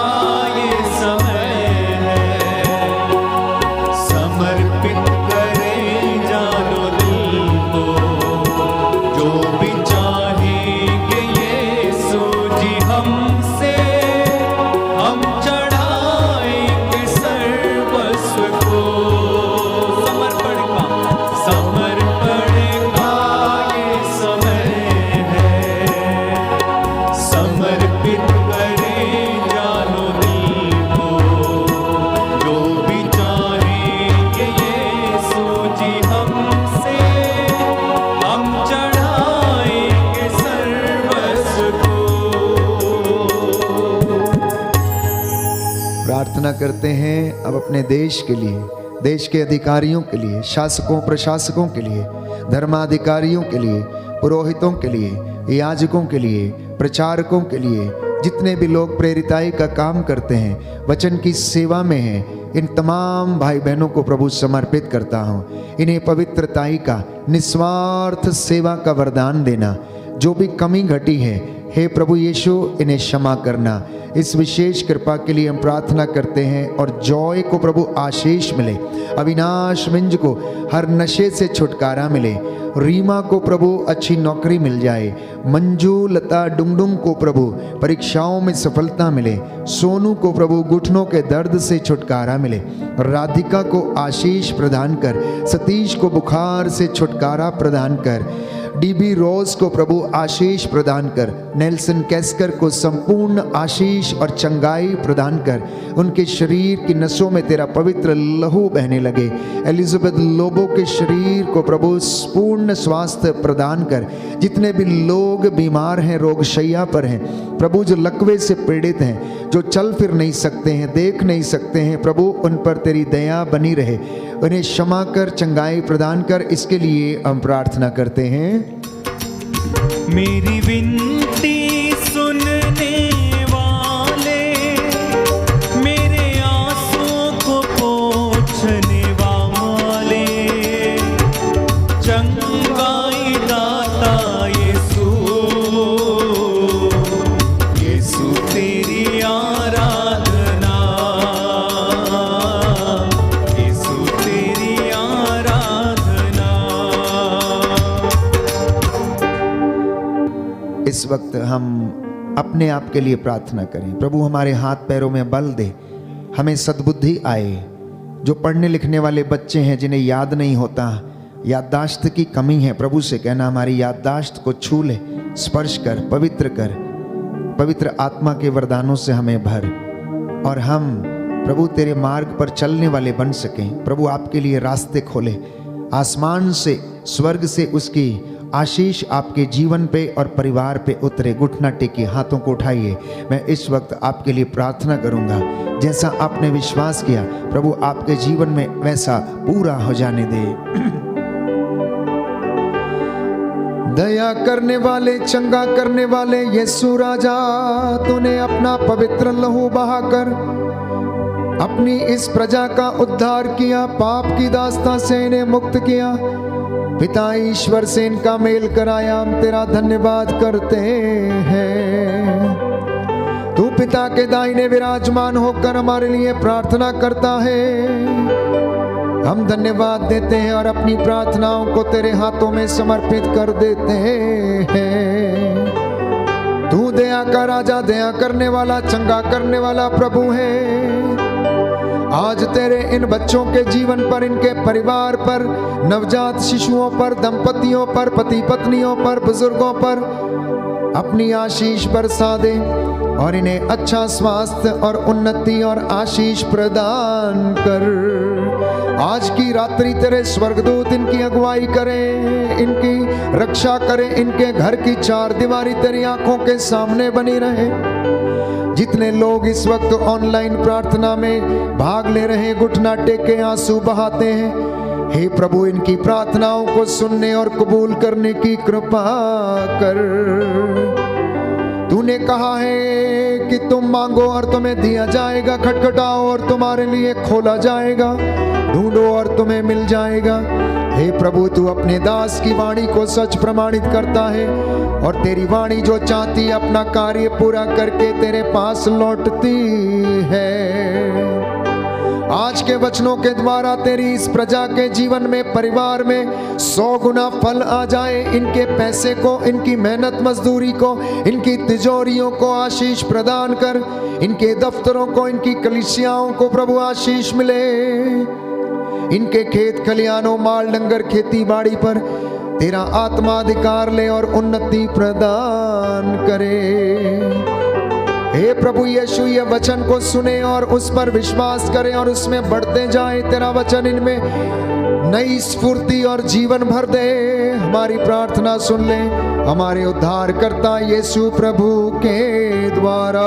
प्रार्थना करते हैं अब अपने देश के लिए, देश के अधिकारियों के लिए, शासकों प्रशासकों के लिए, धर्माधिकारियों के लिए, पुरोहितों के लिए, याजकों के लिए, प्रचारकों के लिए, जितने भी लोग प्रेरिताई का काम करते हैं, वचन की सेवा में हैं, इन तमाम भाई बहनों को प्रभु समर्पित करता हूँ। इन्हें पवित्रताई का, निस्वार्थ सेवा का वरदान देना। जो भी कमी घटी है, हे प्रभु यीशु इन्हें क्षमा करना। इस विशेष कृपा के लिए हम प्रार्थना करते हैं और जॉय को प्रभु आशीष मिले। अविनाश मिंज को हर नशे से छुटकारा मिले। रीमा को प्रभु अच्छी नौकरी मिल जाए। मंजू लता डुंगडुंग को प्रभु परीक्षाओं में सफलता मिले। सोनू को प्रभु घुटनों के दर्द से छुटकारा मिले। राधिका को आशीष प्रदान कर। सतीश को बुखार से छुटकारा प्रदान कर। डीबी रोज को प्रभु आशीष प्रदान कर। नेल्सन कैस्कर को संपूर्ण आशीष और चंगाई प्रदान कर। उनके शरीर की नसों में तेरा पवित्र लहू बहने लगे। एलिजाबेथ लोबो के शरीर को प्रभु पूर्ण स्वास्थ्य प्रदान कर। जितने भी लोग बीमार हैं, रोगशैया पर हैं, प्रभु जो लकवे से पीड़ित हैं, जो चल फिर नहीं सकते हैं, देख नहीं सकते हैं, प्रभु उन पर तेरी दया बनी रहे। उन्हें क्षमा कर, चंगाई प्रदान कर। इसके लिए हम प्रार्थना करते हैं। मेरी विनती सुनने वाले, मेरे आंसुओं को पोंछने वाले, चंगाई दाता यीशु, यीशु तेरी आराधना, यीशु तेरी आराधना। इस वक्त हम अपने आप के लिए प्रार्थना करें। प्रभु हमारे हाथ पैरों में बल दे, हमें सद्बुद्धि आए। जो पढ़ने लिखने वाले बच्चे हैं, जिन्हें याद नहीं होता, याददाश्त की कमी है, प्रभु से कहना हमारी याददाश्त को छू ले, स्पर्श कर, पवित्र कर। पवित्र आत्मा के वरदानों से हमें भर और हम प्रभु तेरे मार्ग पर चलने वाले बन सकें। प्रभु आपके लिए रास्ते खोले। आसमान से, स्वर्ग से उसकी आशीष आपके जीवन पे और परिवार पे उतरे। घुटना टेकिए, हाथों को उठाइए। मैं इस वक्त आपके लिए प्रार्थना करूंगा। जैसा आपने विश्वास किया, प्रभु आपके जीवन में वैसा पूरा हो जाने दे। दया करने वाले, चंगा करने वाले यीशु राजा, तूने अपना पवित्र लहू बहाकर अपनी इस प्रजा का उद्धार किया, पाप की दास्तां से इन्हें मुक्त किया। पिता ईश्वर से इनका मेल कराया। हम तेरा धन्यवाद करते हैं। तू पिता के दाहिने विराजमान होकर हमारे लिए प्रार्थना करता है। हम धन्यवाद देते हैं और अपनी प्रार्थनाओं को तेरे हाथों में समर्पित कर देते हैं। तू दया का राजा, दया करने वाला, चंगा करने वाला प्रभु है। आज तेरे इन बच्चों के जीवन पर, इनके परिवार पर, नवजात शिशुओं पर, दंपतियों पर, पति पत्नियों पर, बुजुर्गों पर अपनी आशीष बरसा दे और इन्हें अच्छा स्वास्थ्य और उन्नति और आशीष प्रदान कर। आज की रात्रि तेरे स्वर्गदूत इनकी अगुवाई करें, इनकी रक्षा करें। इनके घर की चार दीवारी तेरी आंखों के सामने बनी रहे। जितने लोग इस वक्त ऑनलाइन प्रार्थना में भाग ले रहे हैं, घुटना टेके आंसू बहाते हैं, हे प्रभु इनकी प्रार्थनाओं को सुनने और कबूल करने की कृपा कर। तूने कहा है कि तुम मांगो और तुम्हें दिया जाएगा, खटखटाओ और तुम्हारे लिए खोला जाएगा, ढूंढो और तुम्हें मिल जाएगा। हे प्रभु, तू अपने दास की वाणी को सच प्रमाणित करता है और तेरी वाणी जो चाहती अपना कार्य पूरा करके तेरे पास लौटती है। आज के वचनों के द्वारा तेरी इस प्रजा के जीवन में, परिवार में 100 गुना फल आ जाए। इनके पैसे को, इनकी मेहनत मजदूरी को, इनकी तिजोरियों को आशीष प्रदान कर। इनके दफ्तरों को, इनकी कलीसियाओं को प्रभु आशीष मिले। इनके खेत खलियानों, माल डंगर, खेती बाड़ी पर तेरा आत्मा अधिकार ले और उन्नति प्रदान करे। हे प्रभु यीशु, ये वचन को सुने और उस पर विश्वास करें और उसमें बढ़ते जाए। तेरा वचन इनमें नई स्फूर्ति और जीवन भर दे। हमारी प्रार्थना सुन ले हमारे उद्धारकर्ता यीशु प्रभु के द्वारा।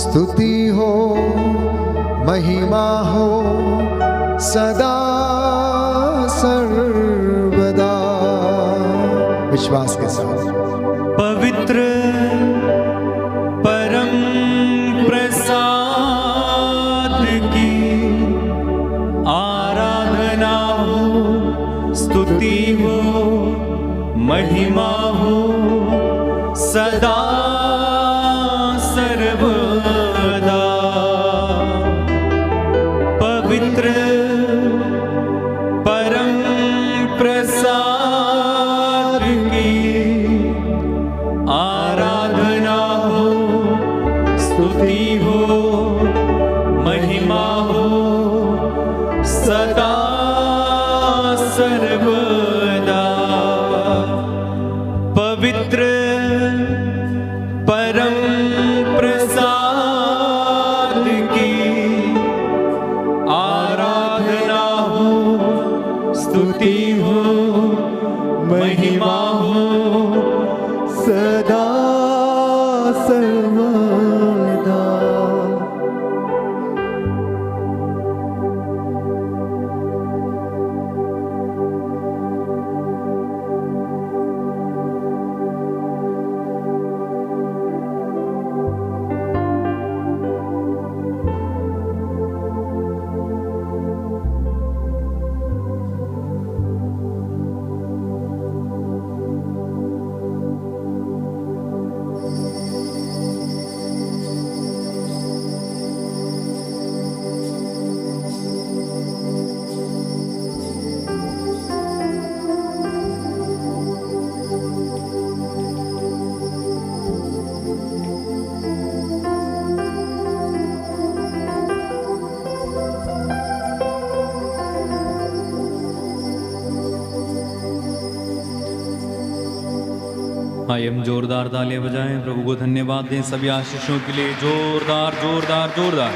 स्तुति हो, महिमा हो सदा सर्वदा। विश्वास के साथ पवित्र परम प्रसाद की आराधना हो, स्तुति हो, महिमा हो सदा सर्वदा। पवित्र परम प्रसाद की आराधना हो, स्तुति हो, महिमा हो सदा सर्वदा। पवित्र परम प्रसाद की आराधना हो, स्तुति हो, महिमा हो सदा सर्वदा। आइए हम जोरदार तालियां बजाएं, प्रभु को धन्यवाद दें सभी आशीषों के लिए। जोरदार जोरदार जोरदार।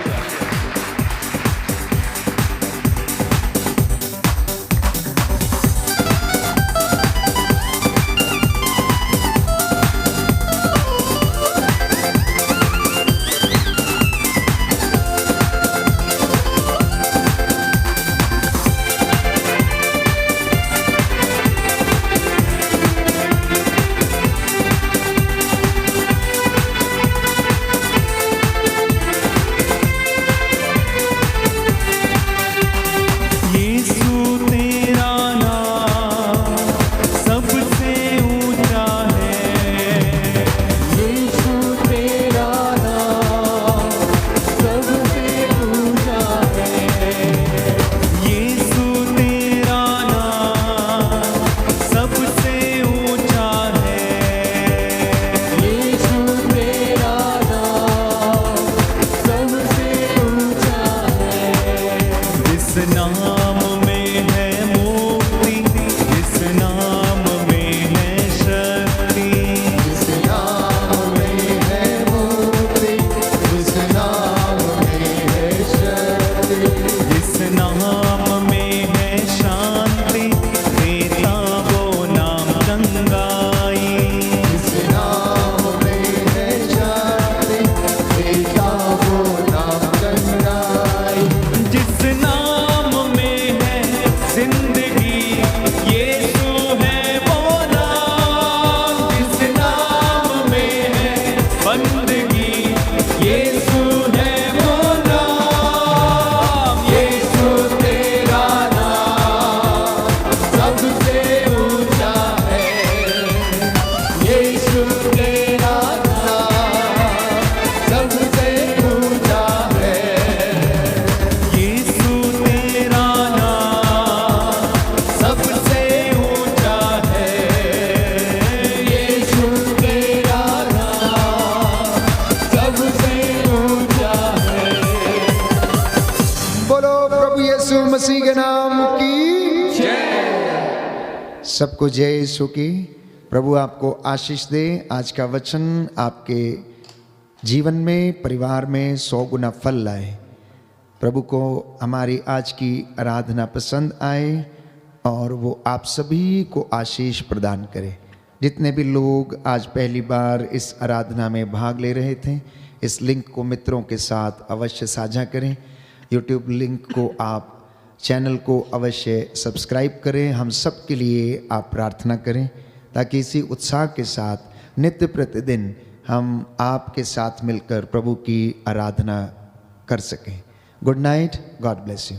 मसीह के नाम की जय। सबको जय यीशु की। प्रभु आपको आशीष दे। आज का वचन आपके जीवन में, परिवार में 100 गुना फल लाए। प्रभु को हमारी आज की आराधना पसंद आए और वो आप सभी को आशीष प्रदान करे। जितने भी लोग आज पहली बार इस आराधना में भाग ले रहे थे, इस लिंक को मित्रों के साथ अवश्य साझा करें। यूट्यूब लिंक को आप चैनल को अवश्य सब्सक्राइब करें। हम सब के लिए आप प्रार्थना करें ताकि इसी उत्साह के साथ नित्य प्रतिदिन हम आपके साथ मिलकर प्रभु की आराधना कर सकें। Good night, God bless you.